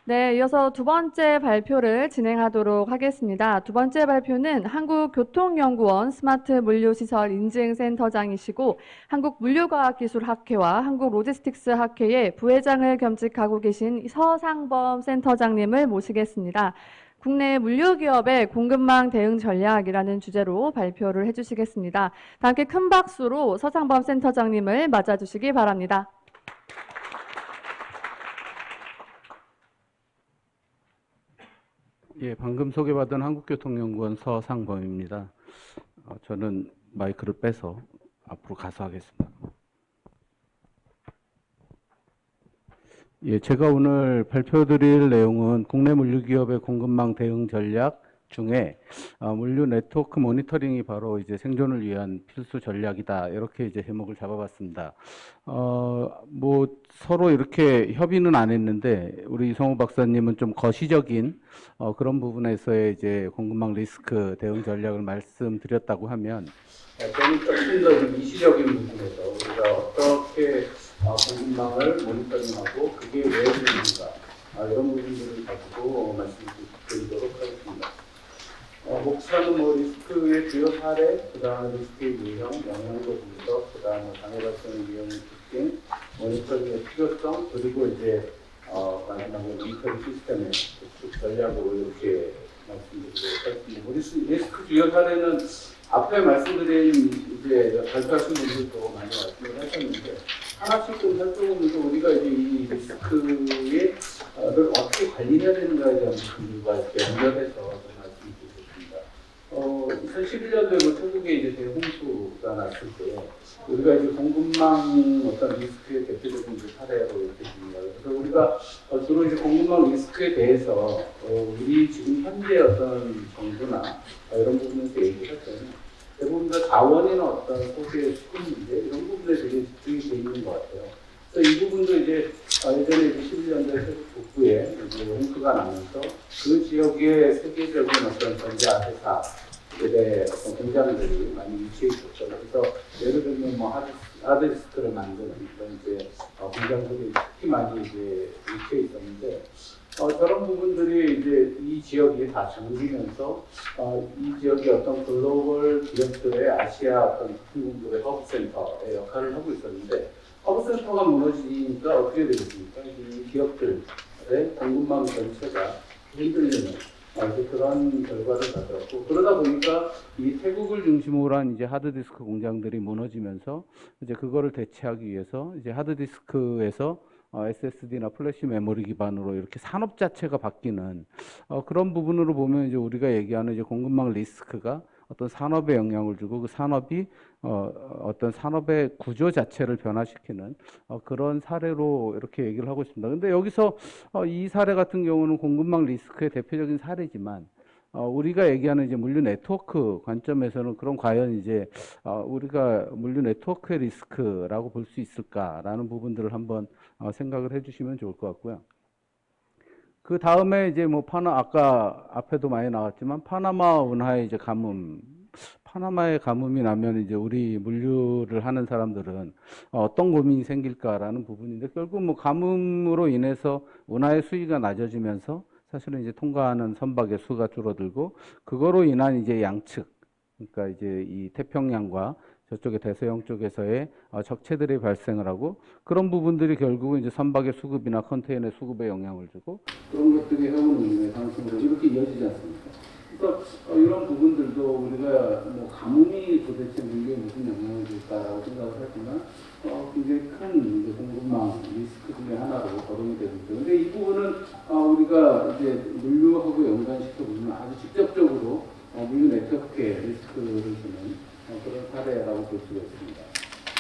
네, 이어서 두 번째 발표를 진행하도록 하겠습니다. 두 번째 발표는 한국교통연구원 스마트 물류시설 인증센터장이시고 한국물류과학기술학회와 한국로지스틱스학회의 부회장을 겸직하고 계신 서상범 센터장님을 모시겠습니다. 국내 물류기업의 공급망 대응 전략이라는 주제로 발표를 해주시겠습니다. 다 함께 큰 박수로 서상범 센터장님을 맞아주시기 바랍니다. 예, 방금 소개받은 한국교통연구원 서상범입니다. 저는 마이크를 빼서 앞으로 가서 하겠습니다. 예, 제가 오늘 발표드릴 내용은 국내 물류기업의 공급망 대응 전략 중에 물류 네트워크 모니터링이 바로 이제 생존을 위한 필수 전략이다. 이렇게 이제 제목을 잡아봤습니다. 뭐 서로 이렇게 협의는 안 했는데 우리 이성호 박사님은 좀 거시적인 그런 부분에서의 이제 공급망 리스크 대응 전략을 말씀드렸다고 하면 저는 조금 더 이시적인 부분에서 우리가 어떻게 공급망을 모니터링하고 그게 왜 필요한가 이런 부분들을 가지고 말씀드리도록 하겠습니다. 목차는 뭐 리스크의 주요 사례, 그 다음에 리스크의 유형, 영향도 분석, 그 다음에 장애 발생 위험의 특징, 모니터링의 필요성, 그리고 이제 마지막에 모니터링 시스템의 구축 전략으로 이렇게 말씀드리도록 하겠습니다. 뭐 리스크 주요 사례는 앞에 말씀드린 이제 발표하신 분들도 많이 말씀을 하셨는데 하나씩 좀 살펴보면서 우리가 이제 이 리스크를 어떻게 관리해야 되는가에 대한 부분과 이렇게 연결해서 2011년도에 뭐 태국에 이제 대홍수가 났을 때 우리가 이제 공급망 어떤 리스크의 대표적인 사례로 이렇게 봅니다. 그래서 우리가 주로 이제 공급망 리스크에 대해서 우리 지금 현재 어떤 정부나 이런 부분에서 얘기할 때는 대부분 다 자원이나 어떤 소비의 수급 문제 이런 부분에 되게 집중이 돼 있는 것 같아요. 그래서 이 부분도 이제 예전에 11년도에 태국 북부에 이제 홍수가 나면서 그 지역의 세계적인 어떤 전자회사 어떤 공장들이 많이 위치해 있었죠. 그래서 예를 들면 뭐 하드디스크를 만드는 그런 이제 공장들이 특히 많이 이제 위치해 있었는데 저런 부분들이 이제 이 지역이 다 잠기면서 이 지역이 어떤 글로벌 기업들의 아시아 어떤 부품 공급의 허브센터의 역할을 하고 있었는데 허브센터가 무너지니까 어떻게 되겠습니까? 이 기업들의 공급망 전체가 흔들리는 그런 결과를 가져왔고 그러다 보니까 이 태국을 중심으로 한 이제 하드디스크 공장들이 무너지면서 이제 그거를 대체하기 위해서 이제 하드디스크에서 SSD나 플래시 메모리 기반으로 이렇게 산업 자체가 바뀌는 그런 부분으로 보면 이제 우리가 얘기하는 이제 공급망 리스크가 어떤 산업에 영향을 주고 그 산업이 어떤 산업의 구조 자체를 변화시키는 그런 사례로 이렇게 얘기를 하고 있습니다. 근데 여기서 이 사례 같은 경우는 공급망 리스크의 대표적인 사례지만 우리가 얘기하는 이제 물류 네트워크 관점에서는 그럼 과연 이제 우리가 물류 네트워크의 리스크라고 볼 수 있을까라는 부분들을 한번 생각을 해주시면 좋을 것 같고요. 그 다음에 이제 뭐 아까 앞에도 많이 나왔지만 파나마 운하의 이제 가뭄, 파나마의 가뭄이 나면 이제 우리 물류를 하는 사람들은 어떤 고민이 생길까라는 부분인데 결국 뭐 가뭄으로 인해서 운하의 수위가 낮아지면서 사실은 이제 통과하는 선박의 수가 줄어들고 그거로 인한 이제 양측, 그러니까 이제 이 태평양과 저쪽에 대서양 쪽에서의 적체들이 발생을 하고 그런 부분들이 결국은 이제 선박의 수급이나 컨테이너의 수급에 영향을 주고 그런 것들이 해운 운임의 상승으로 이렇게 이어지지 않습니까? 그래서 이런 부분들도 우리가 뭐 가뭄이 도대체 물류에 무슨 영향을 줄까라고 생각을 하지만 굉장히 큰 공급망 리스크 중에 하나로 거론이 되고 있죠. 근데 이 부분은 우리가 이제 물류하고 연관시켜 보면 아주 직접적으로 물류 네트워크의 리스크를 주는 그런 사례라고 볼 수가 있습니다.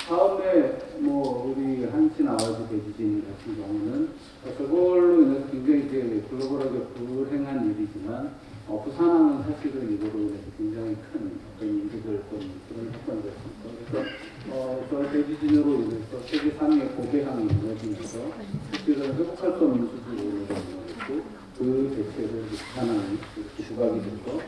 다음에 뭐 우리 한신 아와지 대지진 같은 경우는 그걸로 인해서 굉장히 이제 글로벌하게 불행한 일이지만 부산항은 사실은 이거로 인해서 굉장히 큰 어떤 인식을 그런 사건이 됐습니다. 그래서 저 대지진으로 인해서 세계 3위의 고개항이 무너지면서 그때는 회복할 수 없는 수준으로 무너졌고 그 대체로 부산항이 부각이 돼서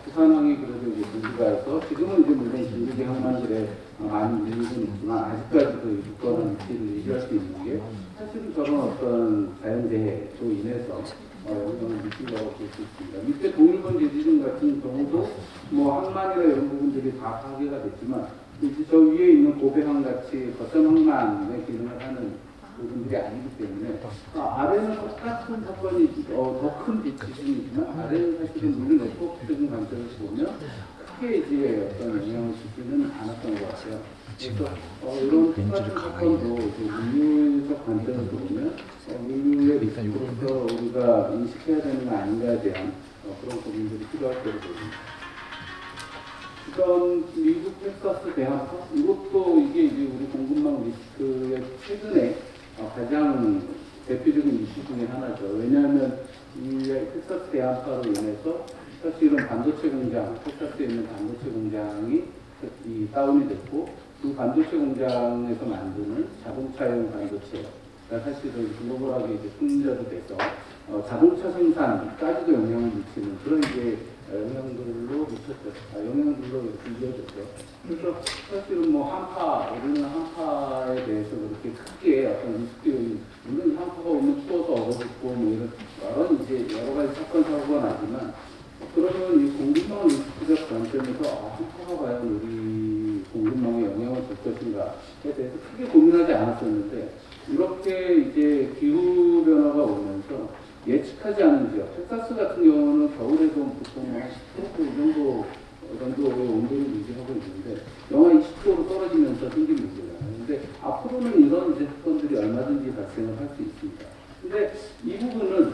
부산항이 그래도 이제 분리가 해서 지금은 이제 물론 진국의 항만들에 많이 밀리고는 있지만 아직까지도 유권한 위치를 유지할 수 있는 게 사실은 저런 어떤 자연재해로 인해서 영향을 미친다고 볼 수 있습니다. 밑에 동일본 지진 같은 경우도 뭐 항만이나 이런 부분들이 다 파괴가 됐지만 이제 저 위에 있는 고배항 같이 거점 항만의 기능을 하는 부분들이 아니기 때문에 아래는 똑같은 사건이 더 큰 지진이지만 아래는 사실은 물론 네트워크적인 관점에서 보면 크게 이제 어떤 영향을 주지는 않았던 것 같아요. 그래서 이런 똑같은 사건도 물리적 관점에서 보면 물리의 리스크로서 우리가 인식해야 되는 거 아닌가에 대한 그런 고민들이 필요할 거라고 보입니다. 그럼 미국 텍사스 대학교 이것도 이게 이제 우리 공급망 리스크의 최근에 가장 대표적인 이슈 중에 하나죠. 왜냐하면 이 텍사스 대한파로 인해서 사실은 반도체 공장, 텍사스에 있는 반도체 공장이 다운이 됐고 그 반도체 공장에서 만드는 자동차용 반도체가 사실은 글로벌하게 이제 풍자도 돼서 자동차 생산까지도 영향을 미치는 그런 이제 영향들로 미쳤죠. 영향들로 이어졌죠. 그래서 사실은 뭐 우리는 한파에 대해서 그렇게 크게 어떤 리스크 요인, 물론 한파가 오면 추워서 얼어 죽고 뭐 이런 이제 여러 가지 사건 사고가 나지만 그러면 이 공급망 리스크적 관점에서 한파가 과연 우리 공급망에 영향을 줄 것인가에 대해서 크게 고민하지 않았었는데 이렇게 이제 기후 변화가 오면서 예측하지 않은 지역, 텍사스 같은 경우는 겨울에도 보통 한 10도 정도의 온도를 유지하고 있는데 영하 20도로 떨어지면서 생긴 문제잖아요. 근데 앞으로는 이런 이제 사건들이 얼마든지 발생을 할 수 있습니다. 근데 이 부분은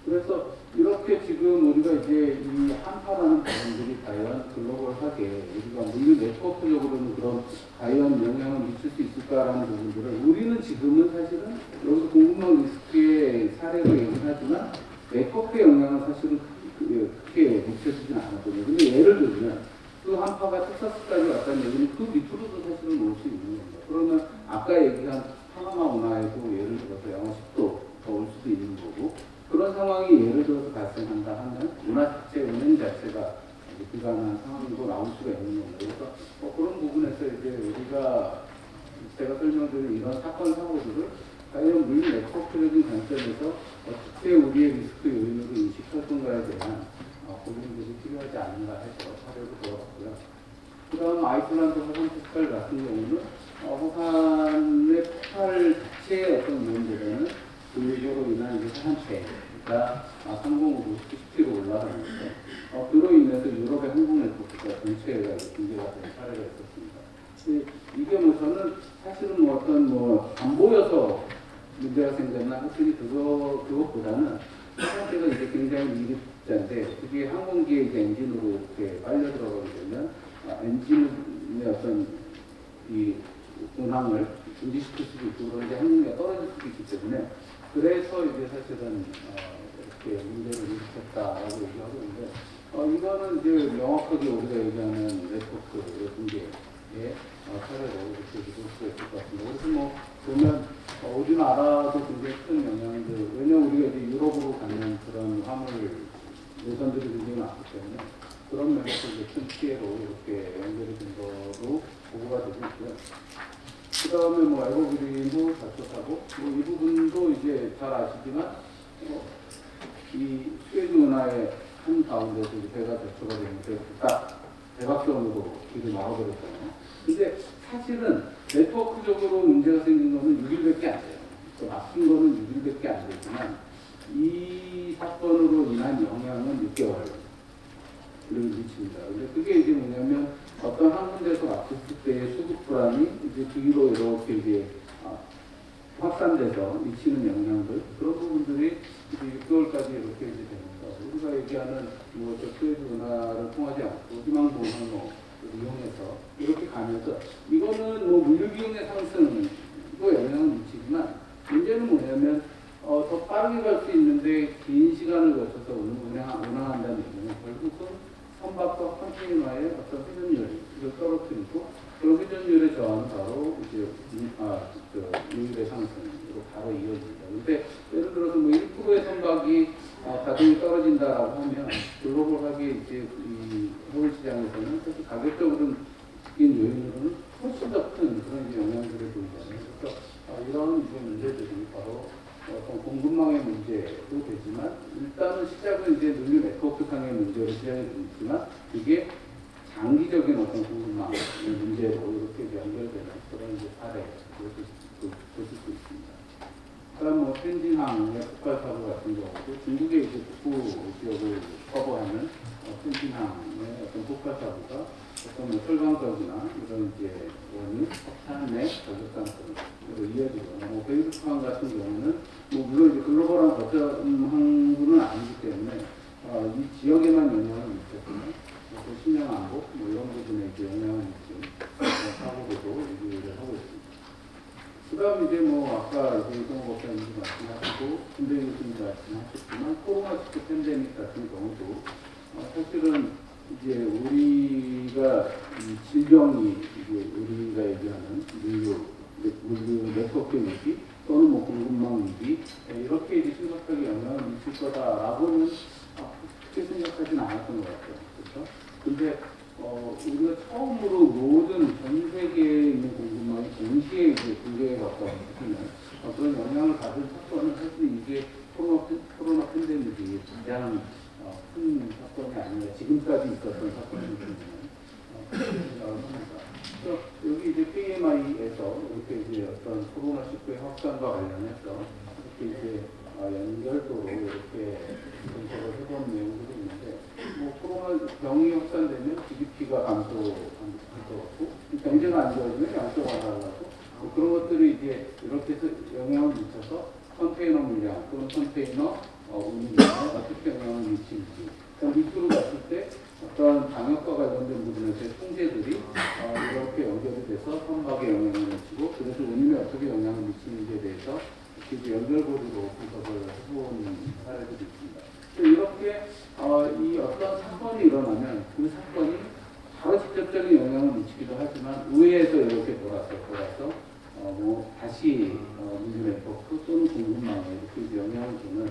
그래서 이렇게 지금 우리가 이제 이 한파라는 부분들이 과연 글로벌하게 우리가 물리 네트워크적으로는 그런 과연 영향을 미칠 수 있을까라는 부분들을 우리는 지금은 사실은 여기서 공급망 리스크의 사례로 얘기를 하지만 네트워크의 영향은 사실은 크게 미쳐지진 않았거든요. 근데 예를 들면 그 한파가 텍사스까지 왔다는 얘기는 그 밑으로도 사실은 올 수 있는 겁니다. 그러면 아까 얘기한 파나마 운하에도 예를 들어서 영하 10도 더 올 수도 있는 거고 그런 상황이 예를 들어서 발생한다 하면 운행 자체가 불가능한 상황도 나올 수가 있는 겁니다. 그래서 그런 부분에서 이제 우리가 제가 설명드린 이런 사건 사고들을 과연 물리 네트워크적인 관점에서 어떻게 우리의 리스크 요인으로 인식할 건가에 대한 고민들이 필요하지 않는가 해서 사례를 들어봤고요. 그 다음 아이슬란드 화산 폭발 같은 경우는 화산의 폭발 자체의 어떤 문제는 분리적으로 인한 이제 산체가 상공으로 깊이로 올라가면서 그로 인해서 유럽의 항공 네트워크가 전체가 문제가 된 사례가 있었습니다. 이게 뭐 저는 사실은 뭐 어떤 안 보여서 문제가 생겼나 했더니 그것보다는 산체가 이제 굉장히 미립자인데 그게 항공기의 이제 엔진으로 이렇게 빨려 들어가게 되면 엔진의 어떤 이 운항을 중지시킬 수도 있고 그런 이제 항공기가 떨어질 수도 있기 때문에 그래서 이제 사실은 이렇게 문제를 일으켰다라고 얘기하고 있는데 이거는 이제 명확하게 우리가 얘기하는 네트워크의 붕괴의 사례로 이렇게 볼 수가 있을 것 같습니다. 그래서 뭐 보면 우리나라도 굉장히 큰 영향들 왜냐면 우리가 이제 유럽으로 가는 그런 화물 노선들이 굉장히 많기 때문에 그런 면에서 이제 큰 피해로 이렇게 연결이 된 거로 보고가 되고 있고요. 그 다음에 뭐 에버그린도 자초하고 이 부분도 이제 잘 아시지만 이 수에즈 운하의 한 가운데서 배가 대처가 되면서 딱 대각선으로 길을 막아버렸잖아요. 근데 사실은 네트워크적으로 문제가 생긴 거는 6일밖에 안 돼요. 또 막힌 거는 6일밖에 안 되지만 이 사건으로 인한 영향은 6개월을 미칩니다. 근데 그게 이제 뭐냐면 어떤 한 군데에서 막혔을 때의 수급 불안이 이제 뒤로 이렇게 이제 확산돼서 미치는 영향들 그런 부분들이 이제 6개월까지 이렇게 이제 됩니다. 우리가 얘기하는 저 수에즈 운하를 통하지 않고 희망봉 항로를 이용해서 이렇게 가면서 이거는 물류 비용의 상승도 영향을 미치지만 문제는 뭐냐면 더 빠르게 갈 수 있는데 긴 시간을 거쳐서 운항한다는 얘기는 결국은 글로벌하게 이제 이 해외 시장에서는 사실 가격적으로는 인 요인으로는 훨씬 더 큰 그런 이제 영향들을 보이잖아요. 그래서 이런 이제 문제들이 바로 어떤 공급망의 문제도 되지만 일단은 시작은 이제 물류 네트워크상의 문제로 시작이 되지만 그게 장기적인 어떤 공급망의 문제로 이렇게 이제 연결되는 그런 이제 사례 보실 수 있습니다. 그다음 뭐 텐진항의 폭발 사고 같은 경우도 중국의 이제 북부 지역을 커버하는 텐진항의 어떤 폭발 사고가 어떤 뭐 철강석이나 이런 이제 원유, 석탄의 가격 상승으로 이어지거나 뭐 베이루트항 같은 경우는 뭐 물론 이제 글로벌한 거점 항구는 아니기 때문에 이 지역에만 영향을 미쳤지만 또 식량 안보 뭐 이런 부분에 이제 영향을 미친 사고로도 얘기를 하고 있습니다. 그다음 이제 뭐 아까 이제 이동호 박사님도 말씀하시고 김대희 교수님도 말씀하셨지만 코로나19 팬데믹 같은 경우도 사실은 이제 우리가 이 질병이 이제 우리가 얘기하는 물류 네트워크 위기 또는 뭐 공급망 위기 이렇게 이제 심각하게 영향을 미칠 거다라고는 크게 생각하지는 않았던 것 같아요. 그렇죠? 근데 우리가 처음으로 모든 전 세계에 있는 공급망이 동시에 이제 붕괴에 가까운 그런 영향을 받은 사건은 사실 이게 코로나 팬데믹이 가장 큰 사건이 아닌가 지금까지 있었던 사건이 그렇게 생각을 합니다. 그래서 여기 이제 PMI에서 이렇게 이제 어떤 코로나19의 확산과 관련해서 이렇게 이제 연결도로 이렇게 분석을 해본 내용들이 있는데, 뭐 코로나 병이 확산되면 GDP가 감소할 것 같고, 경제가 안 좋아지면 양적완화 하고, 뭐 그런 것들이 이제 이렇게 해서 영향을 미쳐서 컨테이너 물량 또는 컨테이너 운임에 어떻게 영향을 미칠지, 밑으로 갔을 때 어떤 방역과 관련된 부분에서의 통제들이 이렇게 연결이 돼서 선박에 영향을 미치고, 그래서 운임에 어떻게 영향을 미치는지에 대해서 이제 연결고리로 분석을 해본 사례들이 있습니다. 이렇게 이 어떤 사건이 일어나면 그 사건이 바로 직접적인 영향을 미치기도 하지만 우회해서 이렇게 돌아서 뭐 다시 물류 네트워크 또는 공급망에 이렇게 이제 영향을 주는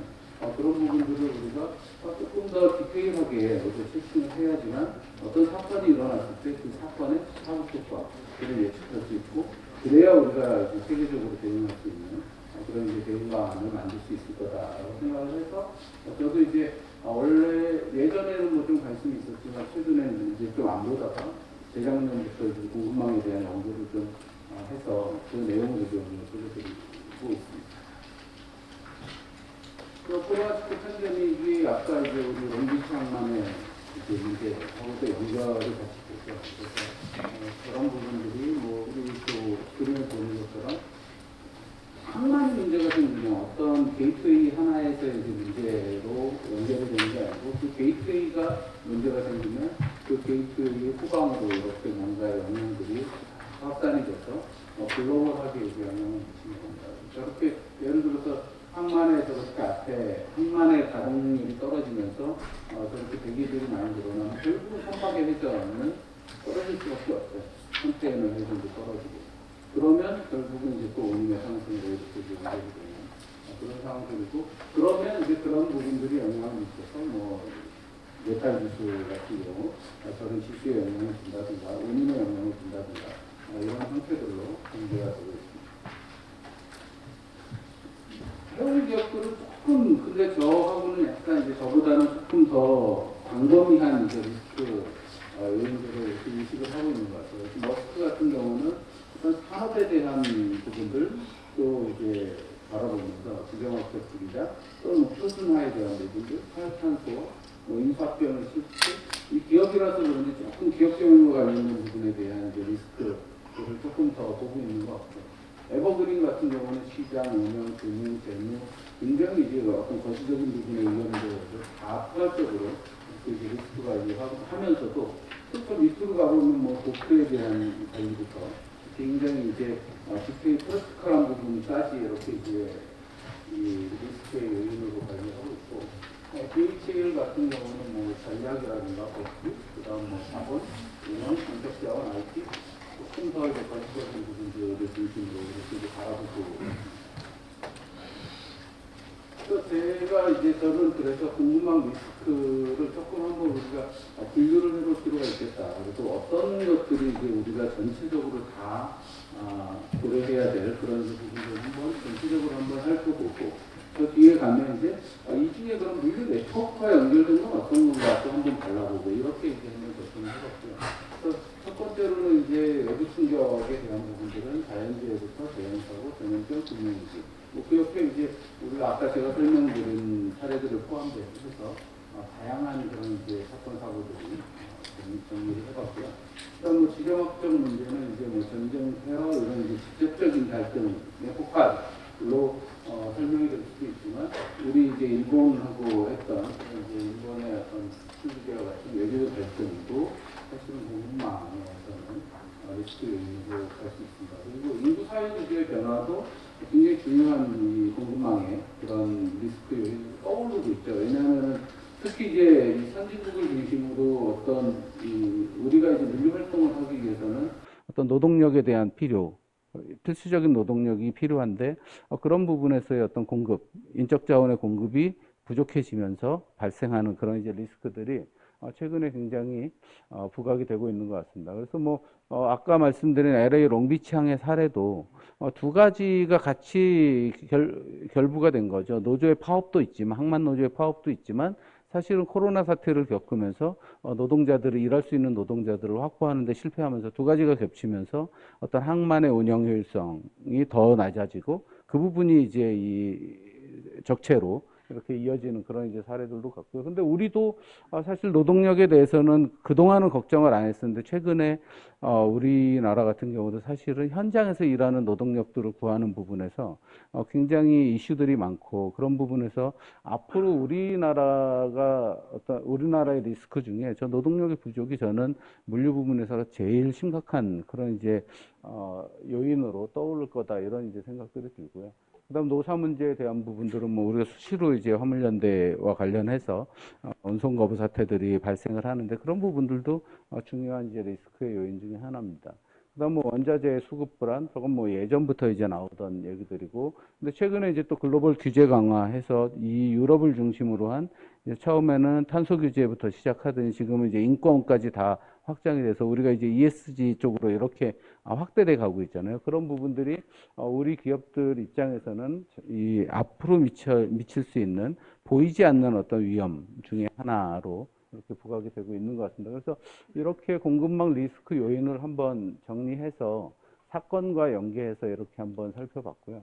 그런 부분들을 우리가 조금 더 디테일하게 체킹을 해야지만 어떤 사건이 일어났을 때 그 사건의 사후 효과를 예측할 수 있고, 그래야 우리가 이제 세계적으로 대응할 수 있는 그런 이제 대응안을 만들 수 있을 거다라고 생각을 해서 저도 이제 원래 예전에는 뭐 좀 관심이 있었지만 최근에는 이제 좀 안 보다가 재작년부터 이제 공급망에 대한 연구를 좀 해서 그 내용을 좀 보여드리고 있습니다. 코로나19 팬데믹이 아까 이제 우리 원기창만의 문제하고도 연결이 같이 되죠. 그래서 그런 부분들이 뭐 우리 또 그림을 보는 것처럼 항만 문제가 생기면 어떤 게이트웨이 하나에서 이제 문제로 연결이 되는 게 아니고 그 게이트웨이가 문제가 생기면 그 게이트웨이 후방으로 이렇게 뭔가 영향들이 확산이 돼서 글로벌하게 이제 영향을 미치는 겁니다. 저렇게 예를 들어서 항만에 저렇게 앞에 항만의 가동률이 떨어지면서 저렇게 대기들이 많이 늘어나면 결국 선박의 회전은 떨어질 수밖에 없어요. 컨테이너 회전도 떨어지고. 그러면 결국은 이제 또 운임의 상승으로 이렇게 연결이 되는 그런 상황들이고, 그러면 이제 그런 부분들이 영향을 미쳐서 뭐 메탈 지수 같은 경우 저런 지수에 영향을 준다든가 운임에 영향을 준다든가 이런 형태들로 전개가 되고 있습니다. 해외 기업들은 조금 근데 저하고는 약간 이제 저보다는 조금 더 광범위한 이제 리스크 요인들을 인식을 하고 있는 것 같아요. 머스크 같은 경우는 어떤 산업에 대한 부분들 또 이제 바라보면서 주경학적 분자 또는 표준화에 대한 부분들, 탈탄소, 뭐 인수합병의 실수, 이 기업이라서 그런지 조금 기업 경영과 관련된 부분에 대한 이제 리스크를 조금 더 보고 있는 것 같아요. 에버그린 같은 경우는 시장, 운영, 금융, 재무 굉장히 이제 어떤 거시적인 부분에 의견들을 다 포괄적으로 이제 리스크가 이제 하면서도 또 밑으로 가보면 뭐 도크에 대한 관리부터 굉장히 이제 디테일 프로스컬한 부분까지 이렇게 이제 이 리스크의 요인으로 관리하고 있고, BHL 같은 경우는 뭐 전략이라든가 법규, 그다음 뭐 자본, 운영, 정책 자원, IT 조금 더 이제 거시적인 부분들을 중심으로 이렇게 이제 바라보고 있습니다. 제가 이제 저는 그래서 공급망 리스크를 조금 한번 우리가 분류를 해볼 필요가 있겠다. 그래서 어떤 것들이 이제 우리가 전체적으로 다 고려해야 될 그런 부분을 한번 전체적으로 한번 살펴보고 그 뒤에 가면 이제 이 중에 그럼 물류 네트워크와 연결된 건 어떤 건가 또 한번 발라보고 이렇게 이제 한번 접근을 해봤고요. 그래서 첫 번째로는 이제 외부 충격에 대한 부분들은 자연재해부터 대형사고, 전염병, 금융위기. 그 옆에 이제 우리가 아까 제가 설명드린 사례들을 포함돼서 다양한 그런 이제 사건 사고들이 정리를 해봤고요. 그다음 뭐 지정학적 문제는 이제 뭐 전쟁, 테러 이런 이제 직접적인 갈등의 폭발로 설명이 될 수도 있지만 우리 이제 일본하고 했던 이제 일본의 어떤 수주제와 같은 외교 갈등도 사실은 공급망에서는 리스크 요인으로 갈 수 있습니다. 그리고 인구 사회구조의 변화도 굉장히 중요한 이 공급망의 그런 리스크 요인을 떠오르고 있죠. 왜냐하면 특히 이제 이 선진국을 중심으로 어떤 우리가 이제 물류 활동을 하기 위해서는 어떤 노동력에 대한 필요, 필수적인 노동력이 필요한데 그런 부분에서의 어떤 공급, 인적 자원의 공급이 부족해지면서 발생하는 그런 이제 리스크들이 최근에 굉장히 부각이 되고 있는 것 같습니다. 그래서 뭐 아까 말씀드린 LA 롱비치항의 사례도 두 가지가 같이 결부가 된 거죠. 노조의 파업도 있지만 항만 노조의 파업도 있지만 사실은 코로나 사태를 겪으면서 노동자들을 일할 수 있는 노동자들을 확보하는 데 실패하면서 두 가지가 겹치면서 어떤 항만의 운영 효율성이 더 낮아지고 그 부분이 이제 이 적체로 이렇게 이어지는 그런 이제 사례들도 같고요. 근데 우리도 사실 노동력에 대해서는 그동안은 걱정을 안 했었는데 최근에 우리나라 같은 경우도 사실은 현장에서 일하는 노동력들을 구하는 부분에서 굉장히 이슈들이 많고 그런 부분에서 앞으로 우리나라가 어떤 우리나라의 리스크 중에 저 노동력의 부족이 저는 물류 부분에서 제일 심각한 그런 이제 요인으로 떠오를 거다 이런 이제 생각들이 들고요. 그다음 노사 문제에 대한 부분들은 뭐 우리가 수시로 이제 화물연대와 관련해서 운송 거부 사태들이 발생을 하는데 그런 부분들도 중요한 이제 리스크의 요인 중에 하나입니다. 그다음 뭐 원자재 수급 불안, 저건 뭐 예전부터 이제 나오던 얘기들이고, 근데 최근에 이제 또 글로벌 규제 강화해서 이 유럽을 중심으로 한 이제 처음에는 탄소 규제부터 시작하더니 지금은 이제 인권까지 다 확장이 돼서 우리가 이제 ESG 쪽으로 이렇게 확대돼 가고 있잖아요. 그런 부분들이 우리 기업들 입장에서는 이 앞으로 미칠 수 있는 보이지 않는 어떤 위험 중에 하나로 이렇게 부각이 되고 있는 것 같습니다. 그래서 이렇게 공급망 리스크 요인을 한번 정리해서 사건과 연계해서 이렇게 한번 살펴봤고요.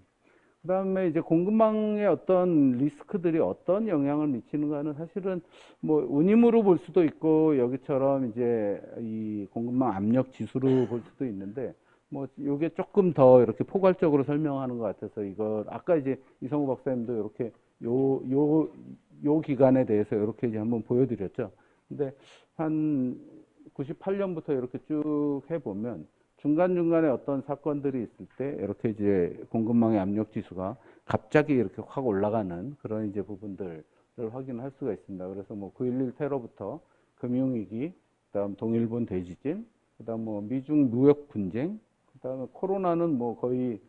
그 다음에 이제 공급망의 어떤 리스크들이 어떤 영향을 미치는가는 사실은 뭐 운임으로 볼 수도 있고 여기처럼 이제 이 공급망 압력 지수로 볼 수도 있는데 뭐 요게 조금 더 이렇게 포괄적으로 설명하는 것 같아서 이거 아까 이제 이성우 박사님도 이렇게 요 기간에 대해서 이렇게 이제 한번 보여드렸죠. 근데 한 98년부터 이렇게 쭉 해보면 중간중간에 어떤 사건들이 있을 때 이렇게 이제 공급망의 압력 지수가 갑자기 이렇게 확 올라가는 그런 이제 부분들을 확인할 수가 있습니다. 그래서 뭐 9.11 테러부터 금융위기, 그다음 동일본 대지진, 그다음 뭐 미중 무역 분쟁, 그다음에 코로나는 뭐 거의